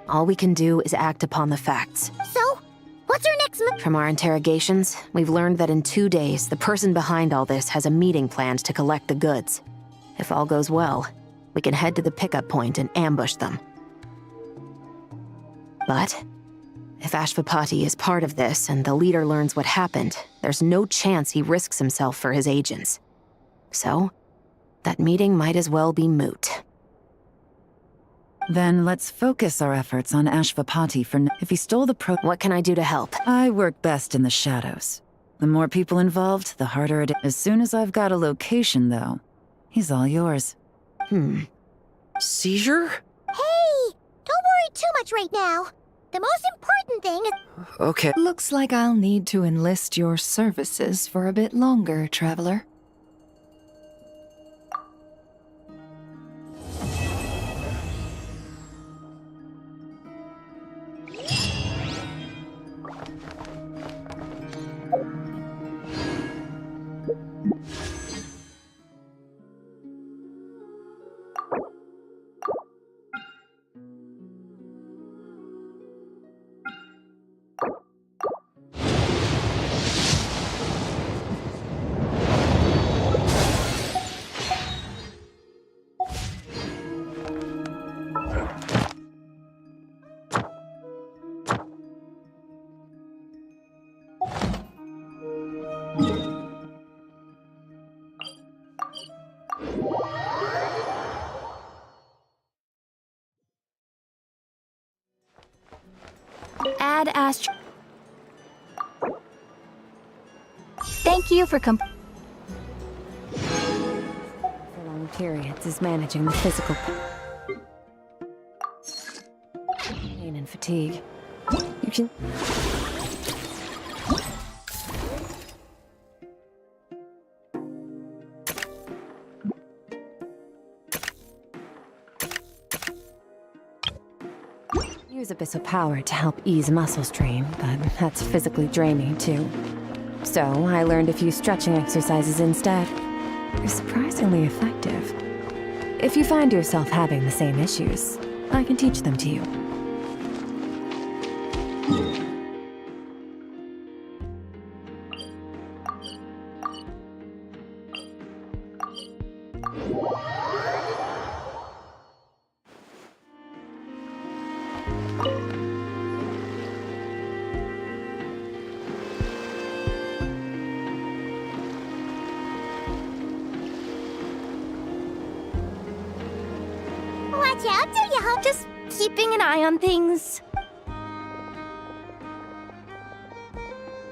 All we can do is act upon the facts. So, what's our next move? From our interrogations, we've learned that in 2 days, the person behind all this has a meeting planned to collect the goods. If all goes well, we can head to the pickup point and ambush them. But if Ashvapati is part of this and the leader learns what happened, there's no chance he risks himself for his agents. So, that meeting might as well be moot. Then let's focus our efforts on Ashvapati for now. If he stole the What can I do to help? I work best in the shadows. The more people involved, the harder it is. As soon as I've got a location, though, he's all yours. Seizure? Hey! Don't worry too much right now. The most important thing is— Okay. Looks like I'll need to enlist your services for a bit longer, Traveler. Add Astro. Thank you for For long periods is managing the physical pain and fatigue. You can... use abyssal power to help ease muscle strain, but that's physically draining too. So I learned a few stretching exercises instead. They're surprisingly effective. If you find yourself having the same issues, I can teach them to you. Watch out, do ya? Just keeping an eye on things.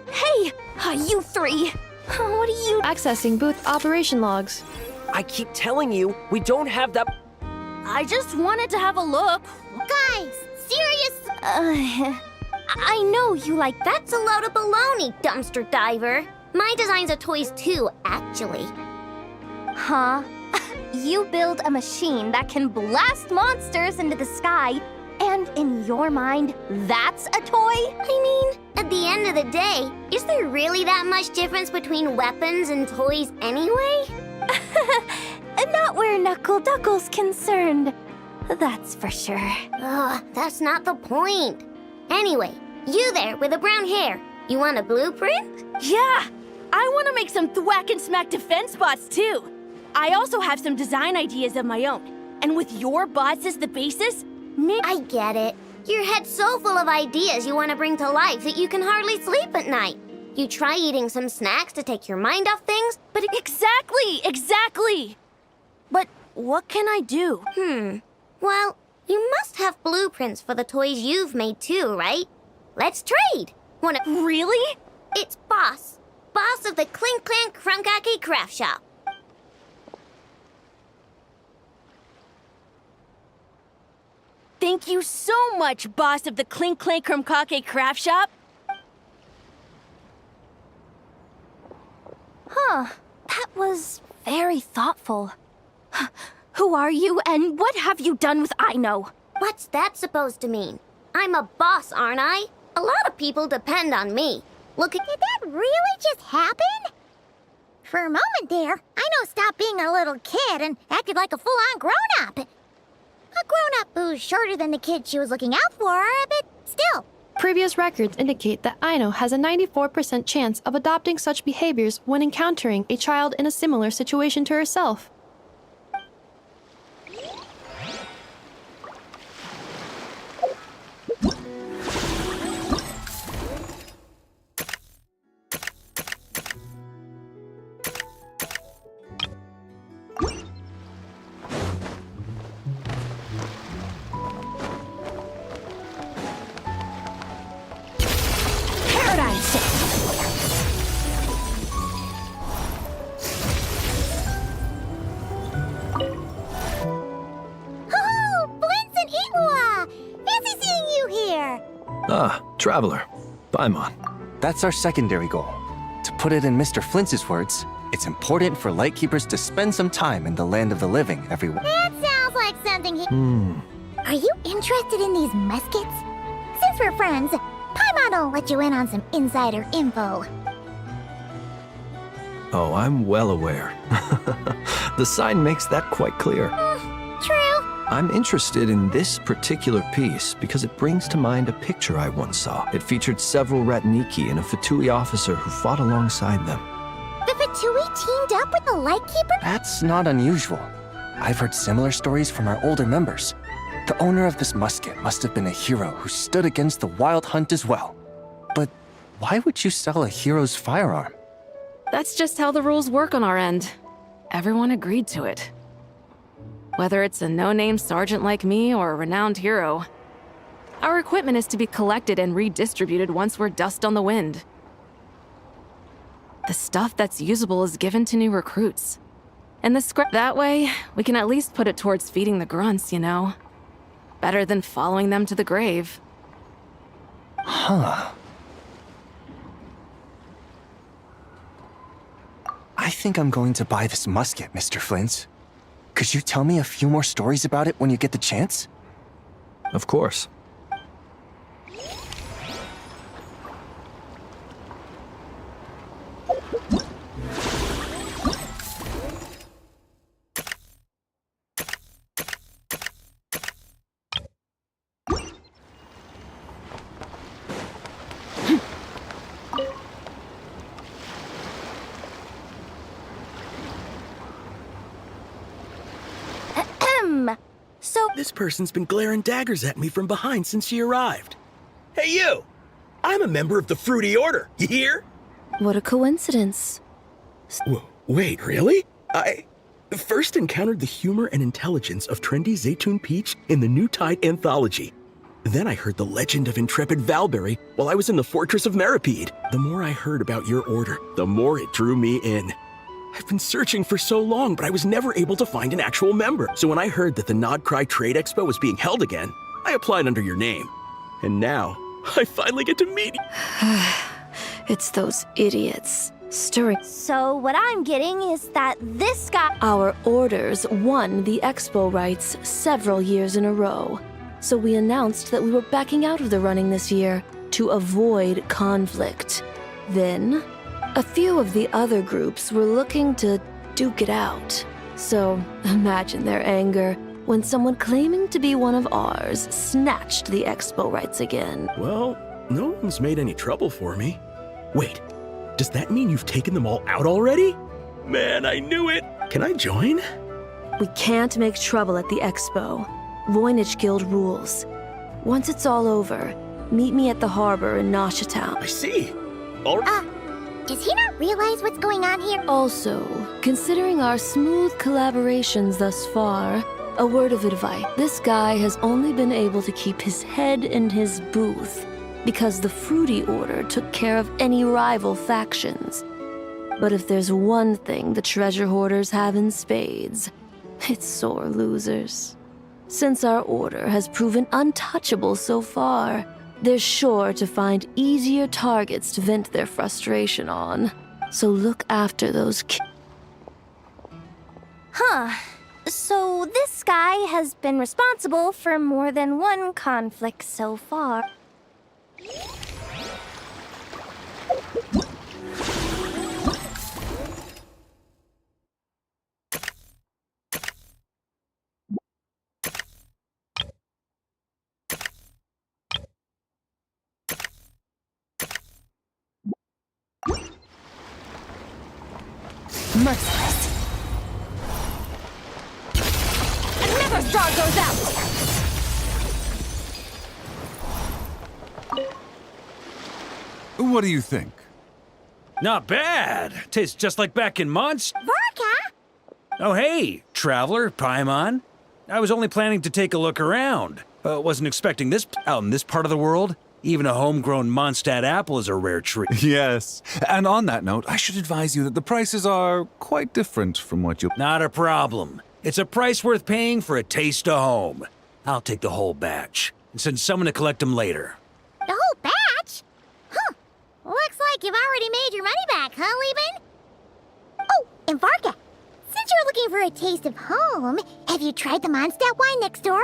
Hey, you three. What are you... Accessing booth operation logs. I keep telling you, we don't have that. I just wanted to have a look. Guys, serious? I know you like that's a load of baloney, dumpster diver. My designs are toys too, actually. Huh? You build a machine that can blast monsters into the sky, and in your mind, that's a toy? I mean, at the end of the day, is there really that much difference between weapons and toys anyway? Not where Knuckle Duckle's concerned. That's for sure. Ugh, that's not the point. Anyway, you there with the brown hair, you want a blueprint? Yeah! I want to make some thwack and smack defense bots too. I also have some design ideas of my own. And with your bots as the basis, maybe... I get it. Your head's so full of ideas you want to bring to life that you can hardly sleep at night. You try eating some snacks to take your mind off things, but... Exactly! But what can I do? Well, you must have blueprints for the toys you've made too, right? Let's trade! Wanna... Really? It's Boss. Boss of the Clink Clank Krumkake Craft Shop. Thank you so much, boss of the Clink Clank Krumkake Craft Shop. Huh, that was very thoughtful. Who are you, and what have you done with Aino? What's that supposed to mean? I'm a boss, aren't I? A lot of people depend on me. Look at... Did that really just happen? For a moment there, Aino stopped being a little kid and acted like a full-on grown-up. A grown-up who's shorter than the kid she was looking out for, but still. Previous records indicate that Aino has a 94% chance of adopting such behaviors when encountering a child in a similar situation to herself. Ah, Traveler. Paimon. That's our secondary goal. To put it in Mr. Flintz's words, it's important for Lightkeepers to spend some time in the land of the living, everyone. That sounds like something he... Are you interested in these muskets? Since we're friends, Paimon will let you in on some insider info. Oh, I'm well aware. The sign makes that quite clear. True. I'm interested in this particular piece because it brings to mind a picture I once saw. It featured several Ratniki and a Fatui officer who fought alongside them. The Fatui teamed up with the Lightkeeper? That's not unusual. I've heard similar stories from our older members. The owner of this musket must have been a hero who stood against the Wild Hunt as well. But why would you sell a hero's firearm? That's just how the rules work on our end. Everyone agreed to it. Whether it's a no-name sergeant like me or a renowned hero, our equipment is to be collected and redistributed once we're dust on the wind. The stuff that's usable is given to new recruits. And the scrap that way, we can at least put it towards feeding the grunts, you know? Better than following them to the grave. Huh. I think I'm going to buy this musket, Mr. Flintz. Could you tell me a few more stories about it when you get the chance? Of course. him! So This person's been glaring daggers at me from behind since she arrived. Hey, you! I'm a member of the Fruity Order, you hear? what a coincidence. Wait, really? I first encountered the humor and intelligence of trendy Zaytun Peach in the New Tide anthology. Then I heard the legend of intrepid Valberry while I was in the Fortress of Meripede. The more I heard about your order, the more it drew me in. I've been searching for so long, but I was never able to find an actual member. So when I heard that the Nodcry Trade Expo was being held again, I applied under your name. And now, I finally get to meet you. It's those idiots. Stirring. So what I'm getting is that this guy... Our orders won the expo rights several years in a row. So we announced that we were backing out of the running this year to avoid conflict. Then, a few of the other groups were looking to duke it out. So imagine their anger when someone claiming to be one of ours snatched the expo rights again. Well, no one's made any trouble for me. Wait, does that mean you've taken them all out already? Man, I knew it! Can I join? We can't make trouble at the expo. Voynich Guild rules. Once it's all over, meet me at the harbor in Nasha Town. I see. Does he not realize what's going on here? Also, considering our smooth collaborations thus far, a word of advice. This guy has only been able to keep his head in his booth because the Fruity Order took care of any rival factions. But if there's one thing the treasure hoarders have in spades, it's sore losers. Since our order has proven untouchable so far, they're sure to find easier targets to vent their frustration on. So look after those Huh. So this guy has been responsible for more than one conflict so far. Merciless. Another straw goes out! What do you think? Not bad. Tastes just like back in Mons. Vorka! Oh, hey, traveler, Paimon. I was only planning to take a look around. Wasn't expecting this out in this part of the world. Even a homegrown Mondstadt apple is a rare treat. Yes. And on that note, I should advise you that the prices are quite different from what you... Not a problem. It's a price worth paying for a taste of home. I'll take the whole batch and send someone to collect them later. The whole batch? Huh. Looks like you've already made your money back, huh, Lieben? Oh, and Varka, since you're looking for a taste of home, have you tried the Mondstadt wine next door?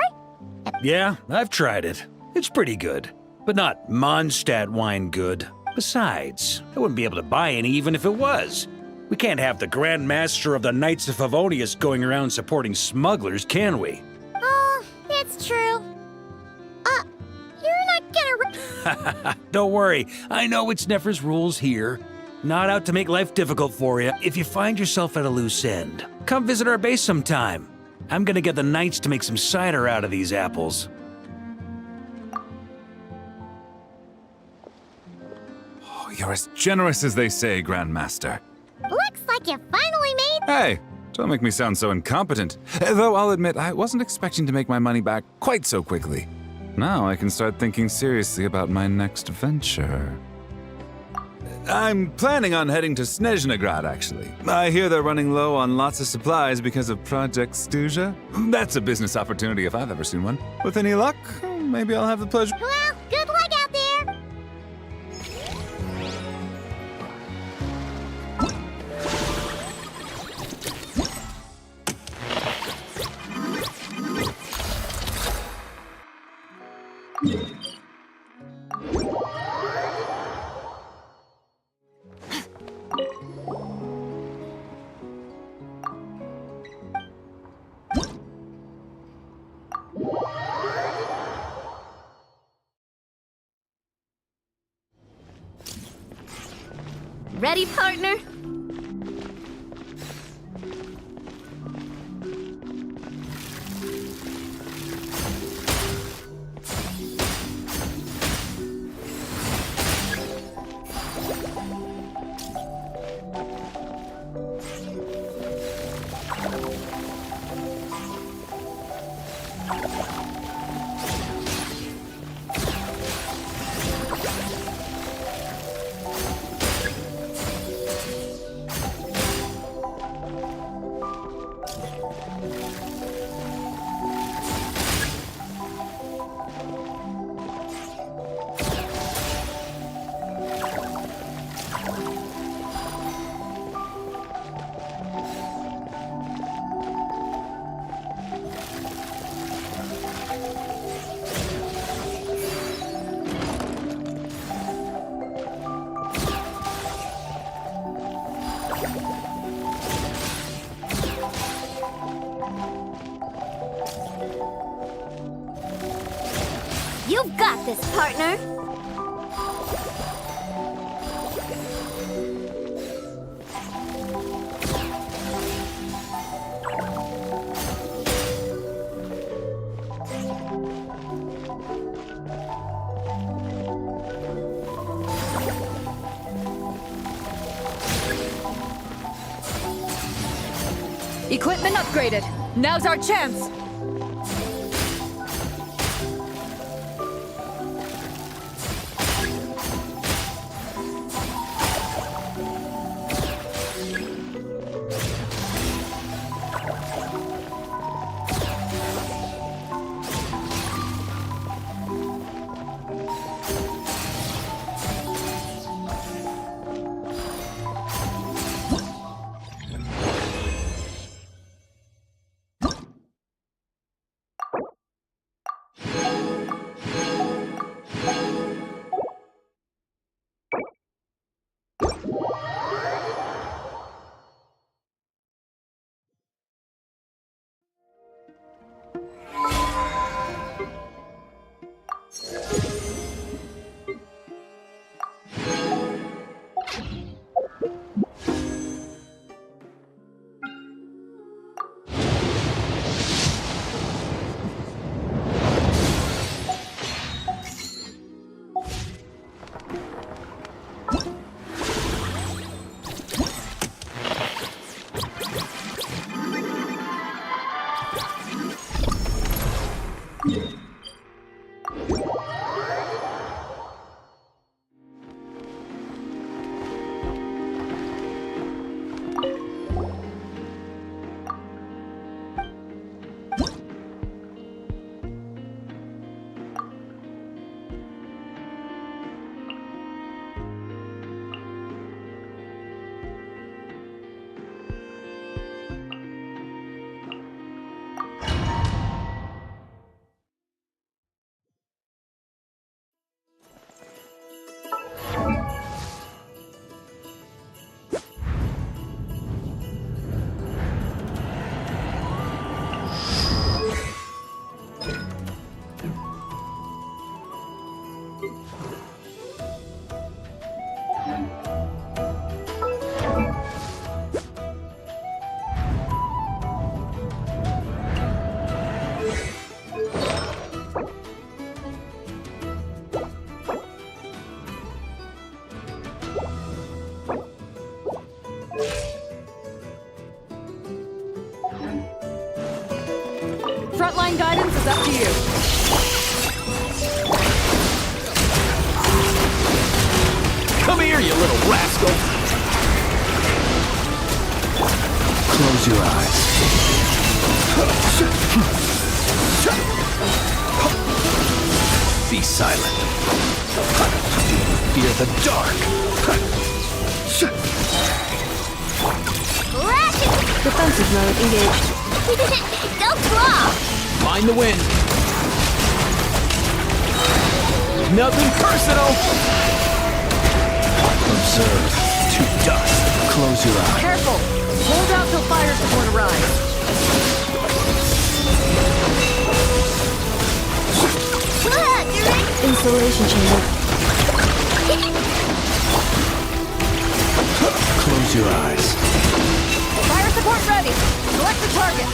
Yeah, I've tried it. It's pretty good. But not Mondstadt wine good. Besides, I wouldn't be able to buy any even if it was. We can't have the Grand Master of the Knights of Favonius going around supporting smugglers, can we? Oh, it's true. You're not gonna... Don't worry, I know it's Nefer's rules here. Not out to make life difficult for you. If you find yourself at a loose end, come visit our base sometime. I'm gonna get the Knights to make some cider out of these apples. You're as generous as they say, Grandmaster. Looks like you finally made... Hey, don't make me sound so incompetent. Though I'll admit, I wasn't expecting to make my money back quite so quickly. Now I can start thinking seriously about my next venture. I'm planning on heading to Snezhnograd, actually. I hear they're running low on lots of supplies because of Project Stuja. That's a business opportunity if I've ever seen one. With any luck, maybe I'll have the pleasure... Well, good luck out there! Ready, partner? You've got this, partner! Equipment upgraded. Now's our chance. Frontline guidance is up to you. Come here, you little rascal! Close your eyes. Be silent. Fear the dark. Defensive mode engaged. Don't draw! Mind the wind. Nothing personal. Observe. To dust. Close your eyes. Careful! Hold out till fire support arrives. Installation chamber. Close your eyes. Fire support ready. Select the target.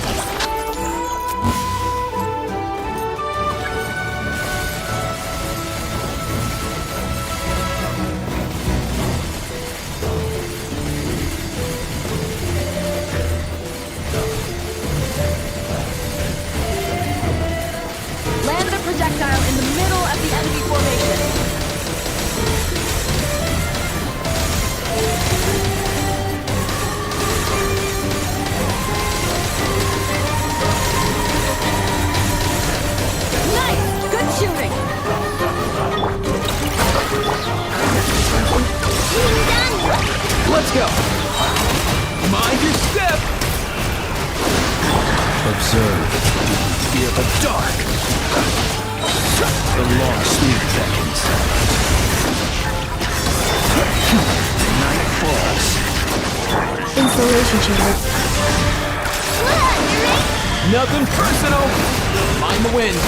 the dark. The lost me beckons. Night falls. Installation chamber. Nothing personal. Mind the wind.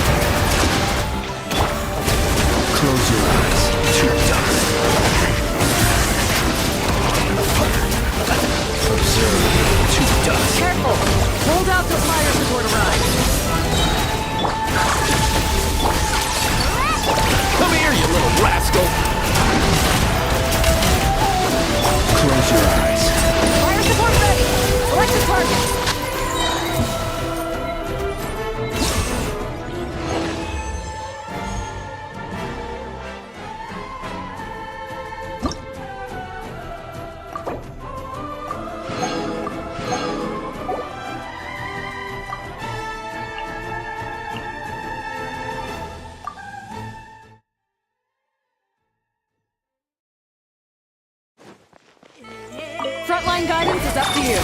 Close your eyes. To dust. Observe. To dust. Careful! Hold out till fire support arrives. Come here, you little rascal. Close your eyes. Fire support ready! Select the target! Frontline guidance is up to you.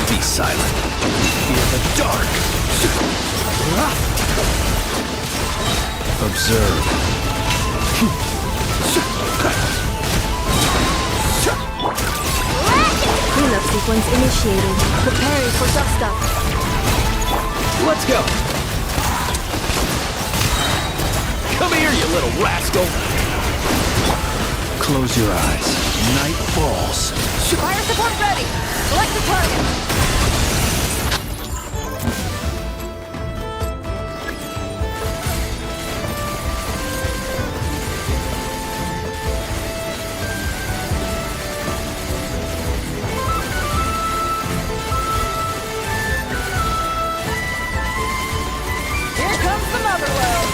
Be silent. Fear the dark. Observe. Cleanup sequence initiated. Preparing for dust up. Let's go. Come here, you little rascal. Close your eyes. Night falls. Fire support ready! Select the target! Here comes the mother load!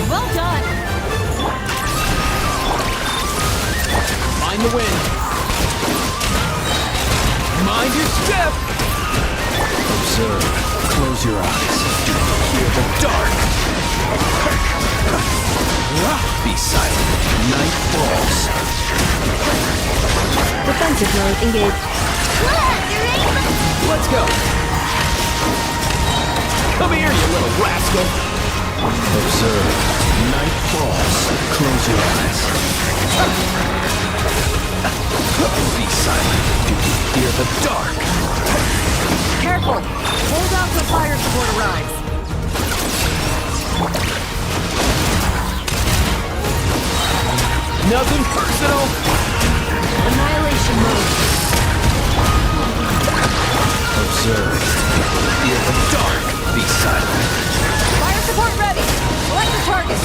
Well done! Mind the wind. Mind your step. Observe. Close your eyes. Do not fear the dark. Be silent. Night falls. Defensive mode engaged. Let's go. Come here, you little rascal. Observe. Night falls. Close your eyes. Be silent. Do you fear the dark? Careful! Hold out till fire support arrives. Nothing personal. Annihilation mode. Observe. Fear the dark. Be silent. Fire support ready! Select the target!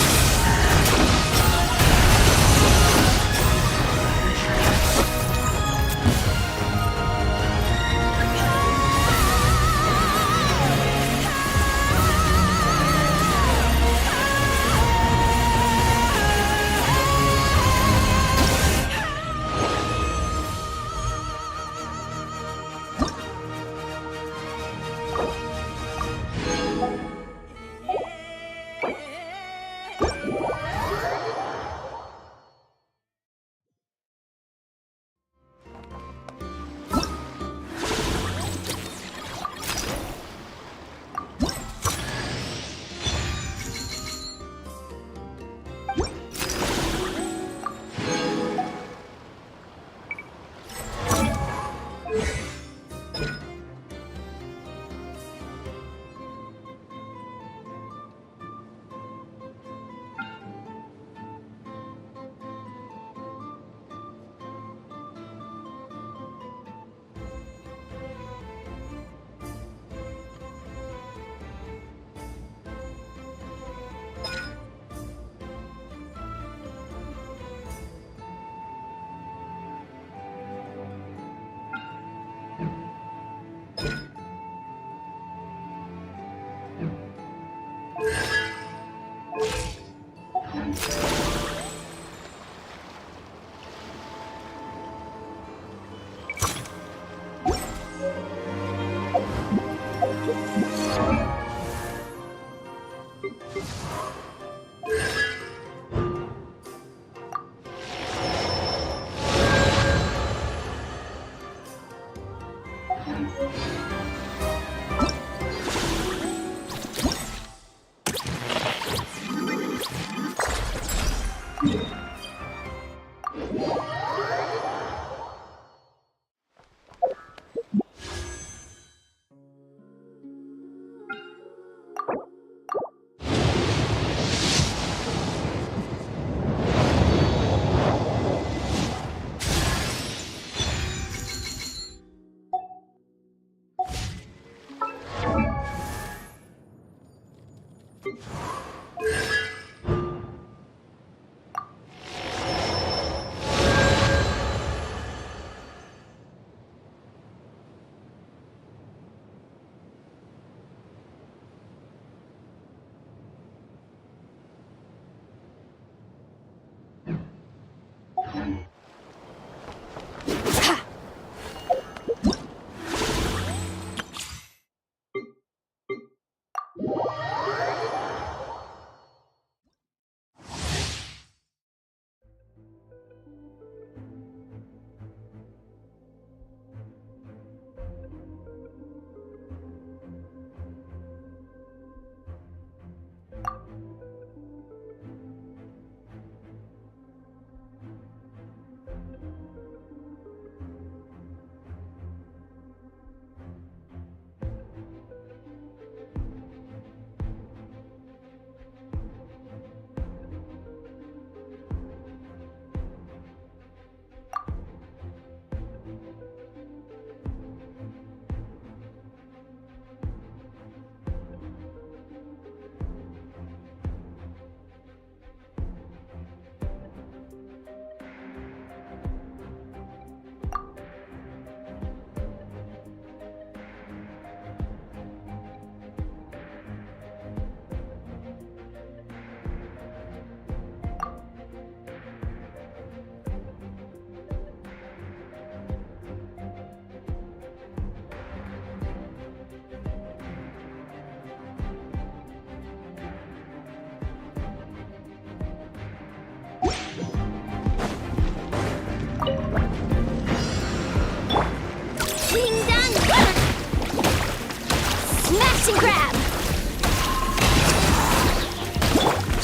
Smash and grab!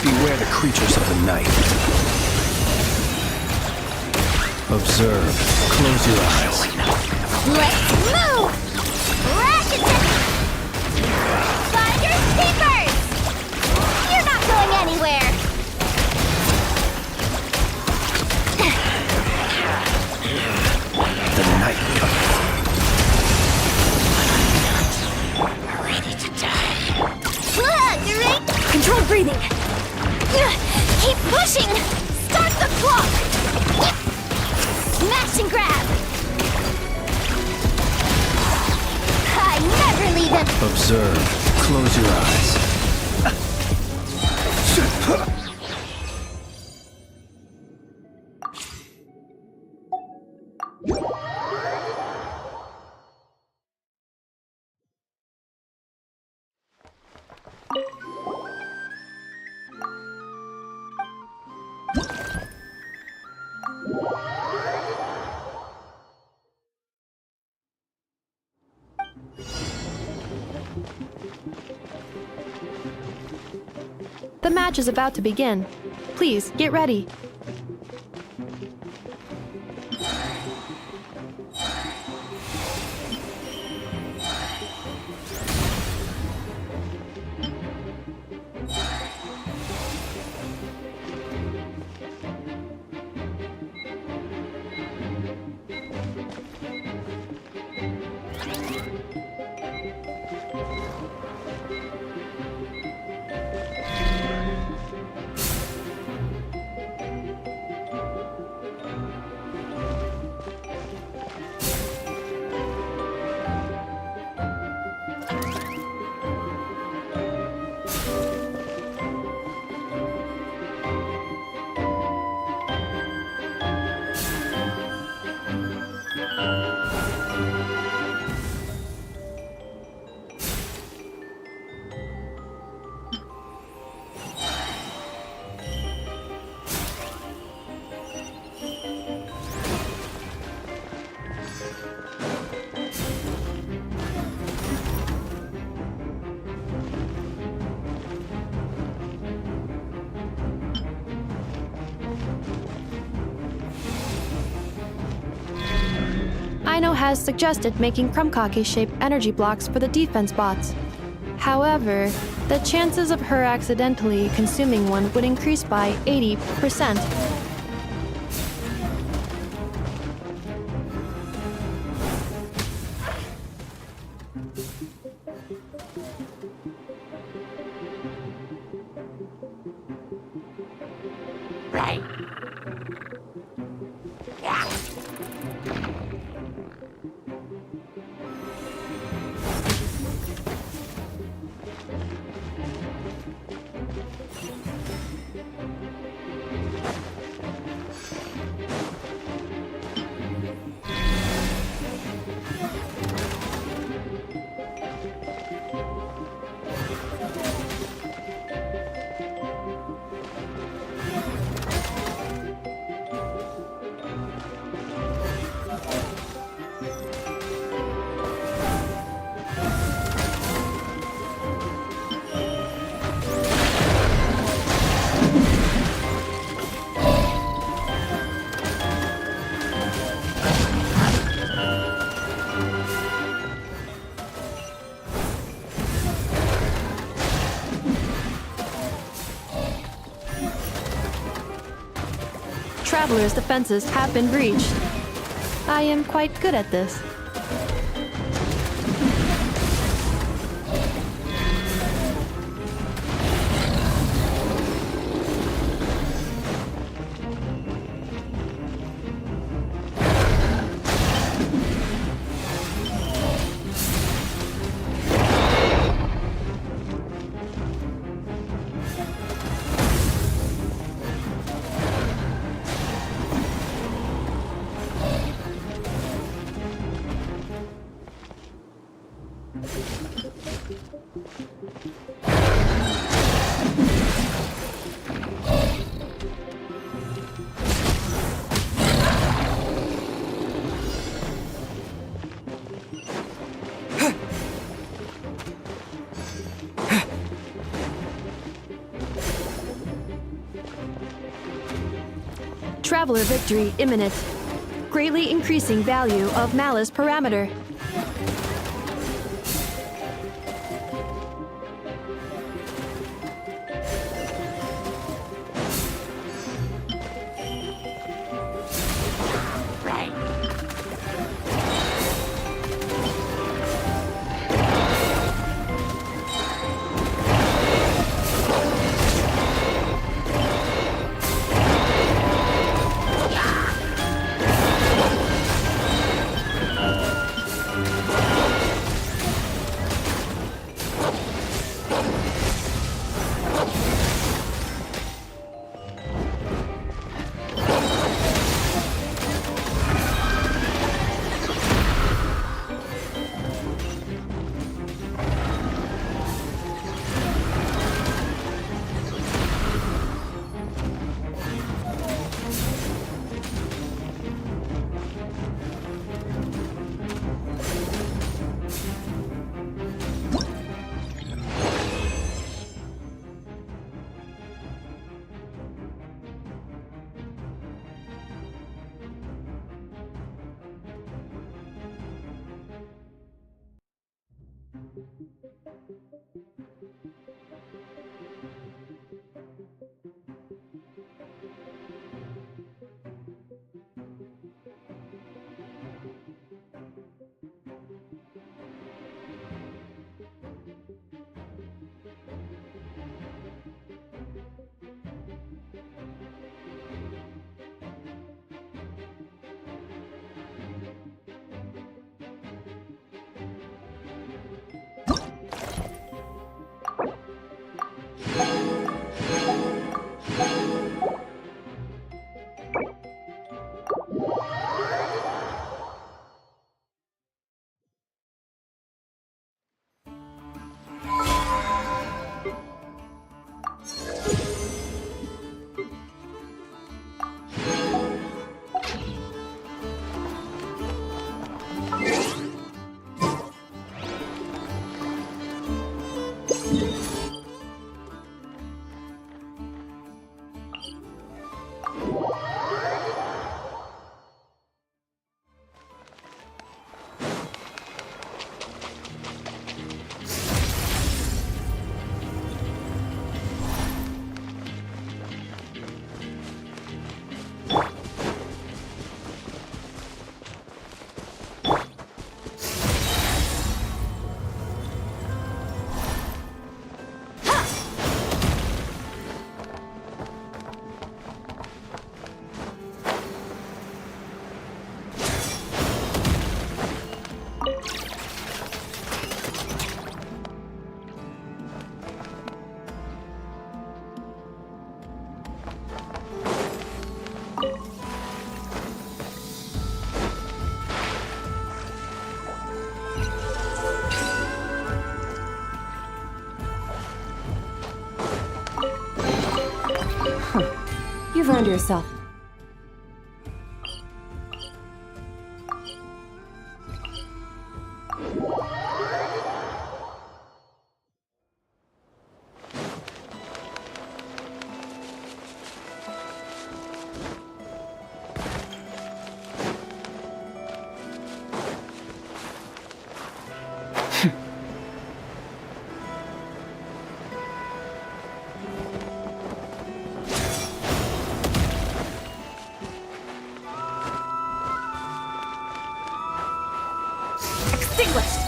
Beware the creatures of the night. Observe. Close your eyes. Let's move! Ratchet! Finders keepers! You're not going anywhere! The night comes. Ready to die. Great! Control breathing! Keep pushing! Start the clock! Smash and grab! I never leave them! Observe. Close your eyes. The match is about to begin. Please, get ready. has suggested making Krumkake-shaped energy blocks for the defense bots. However, the chances of her accidentally consuming one would increase by 80%. Traveler's defenses have been breached. I am quite good at this. Traveler victory imminent. Greatly increasing value of malice parameter. You've earned yourself. Extinguished!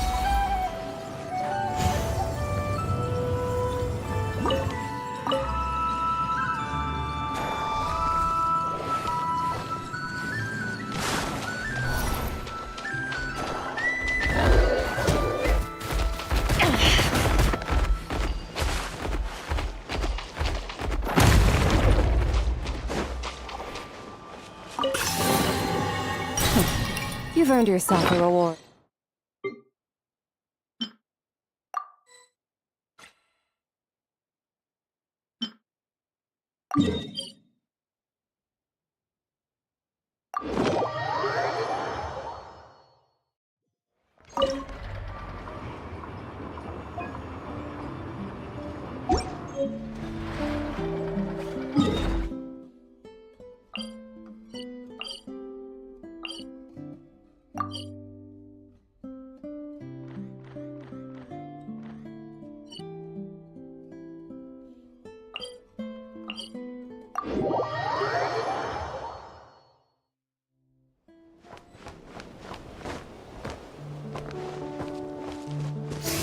You've earned yourself a reward.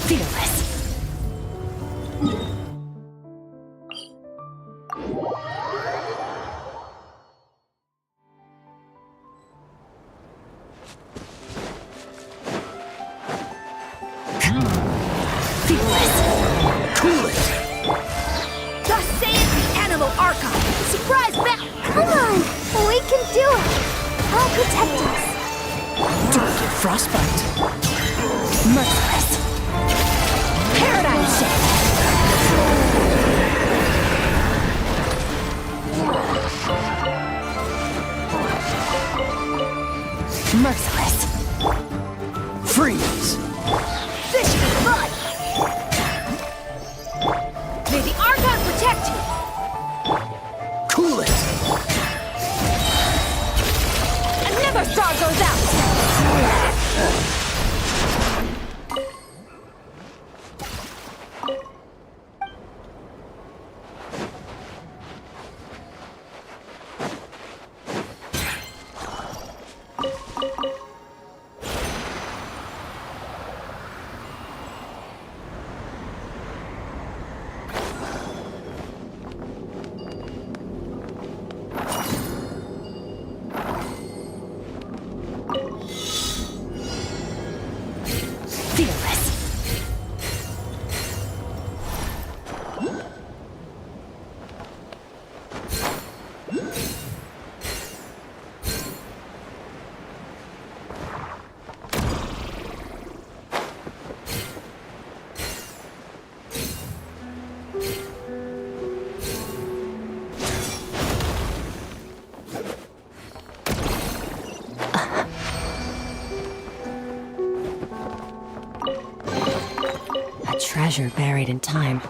Fearless. Cool it! Thus saith the Animal Archive! Surprise battle! Come on! We can do it! I'll protect us! Don't get frostbite! Merciless. Paradigm shift. Merciless. Freeze! This should be fun! May the Archon protect you! Cool it! Another star goes out! A treasure buried in time.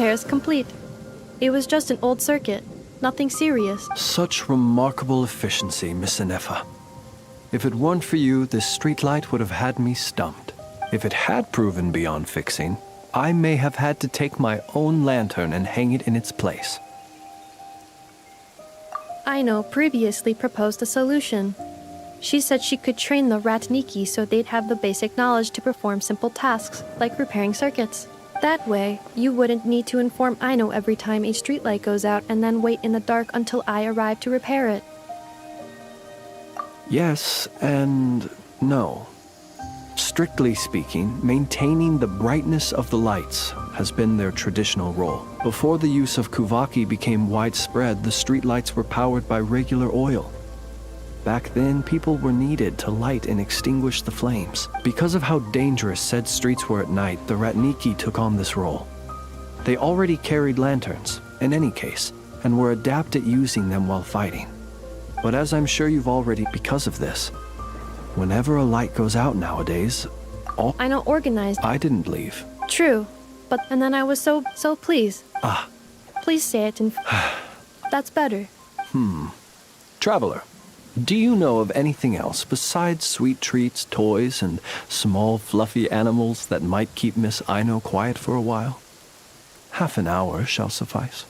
repairs complete. It was just an old circuit, nothing serious. Such remarkable efficiency, Miss Inefa. If it weren't for you, this streetlight would have had me stumped. If it had proven beyond fixing, I may have had to take my own lantern and hang it in its place. Aino previously proposed a solution. She said she could train the Ratniki so they'd have the basic knowledge to perform simple tasks, like repairing circuits. That way, you wouldn't need to inform Aino every time a streetlight goes out and then wait in the dark until I arrive to repair it. Yes and no. Strictly speaking, maintaining the brightness of the lights has been their traditional role. Before the use of Kuvaki became widespread, the streetlights were powered by regular oil. Back then, people were needed to light and extinguish the flames. Because of how dangerous said streets were at night, the Ratniki took on this role. They already carried lanterns, in any case, and were adept at using them while fighting. But as I'm sure you've already, because of this, whenever a light goes out nowadays, Aino organized. I didn't leave. True, but and then I was so pleased. Ah. Please say it in. That's better. Traveler, do you know of anything else besides sweet treats, toys, and small fluffy animals that might keep Miss Aino quiet for a while? Half an hour shall suffice.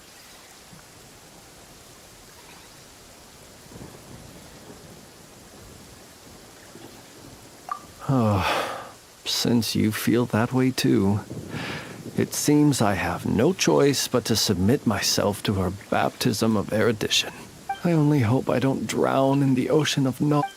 Oh, since you feel that way too, it seems I have no choice but to submit myself to her baptism of erudition. I only hope I don't drown in the ocean of knowledge.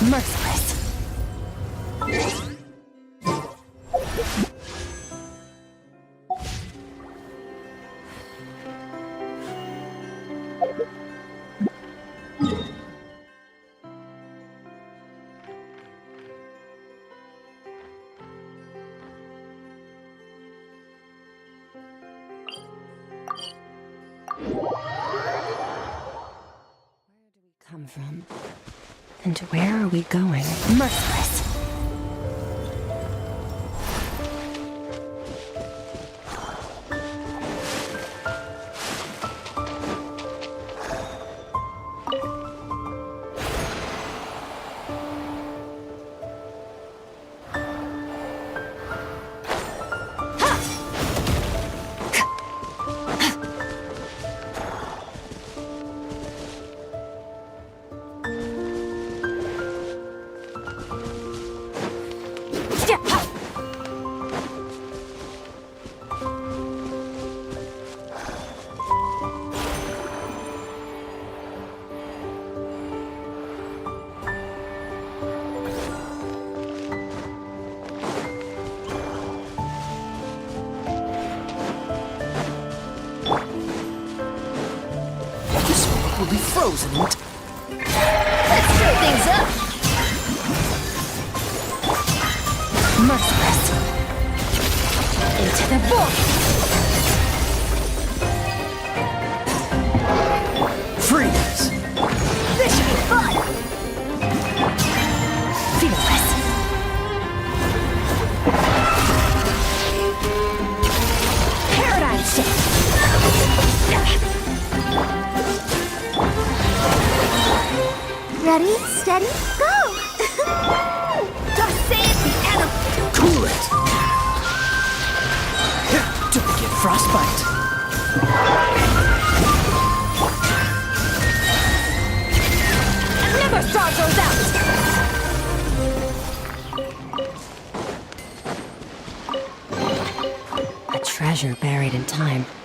Merciless. Come from? And where are we going? Merciless. Will be frozen in Let's stir things up! Merciless. Into the void! freeze! This should be fun! Fearless. Paradigm shift! Ready, steady, go! Just save the animal! Cool it! Don't get frostbite! Never star goes out! time.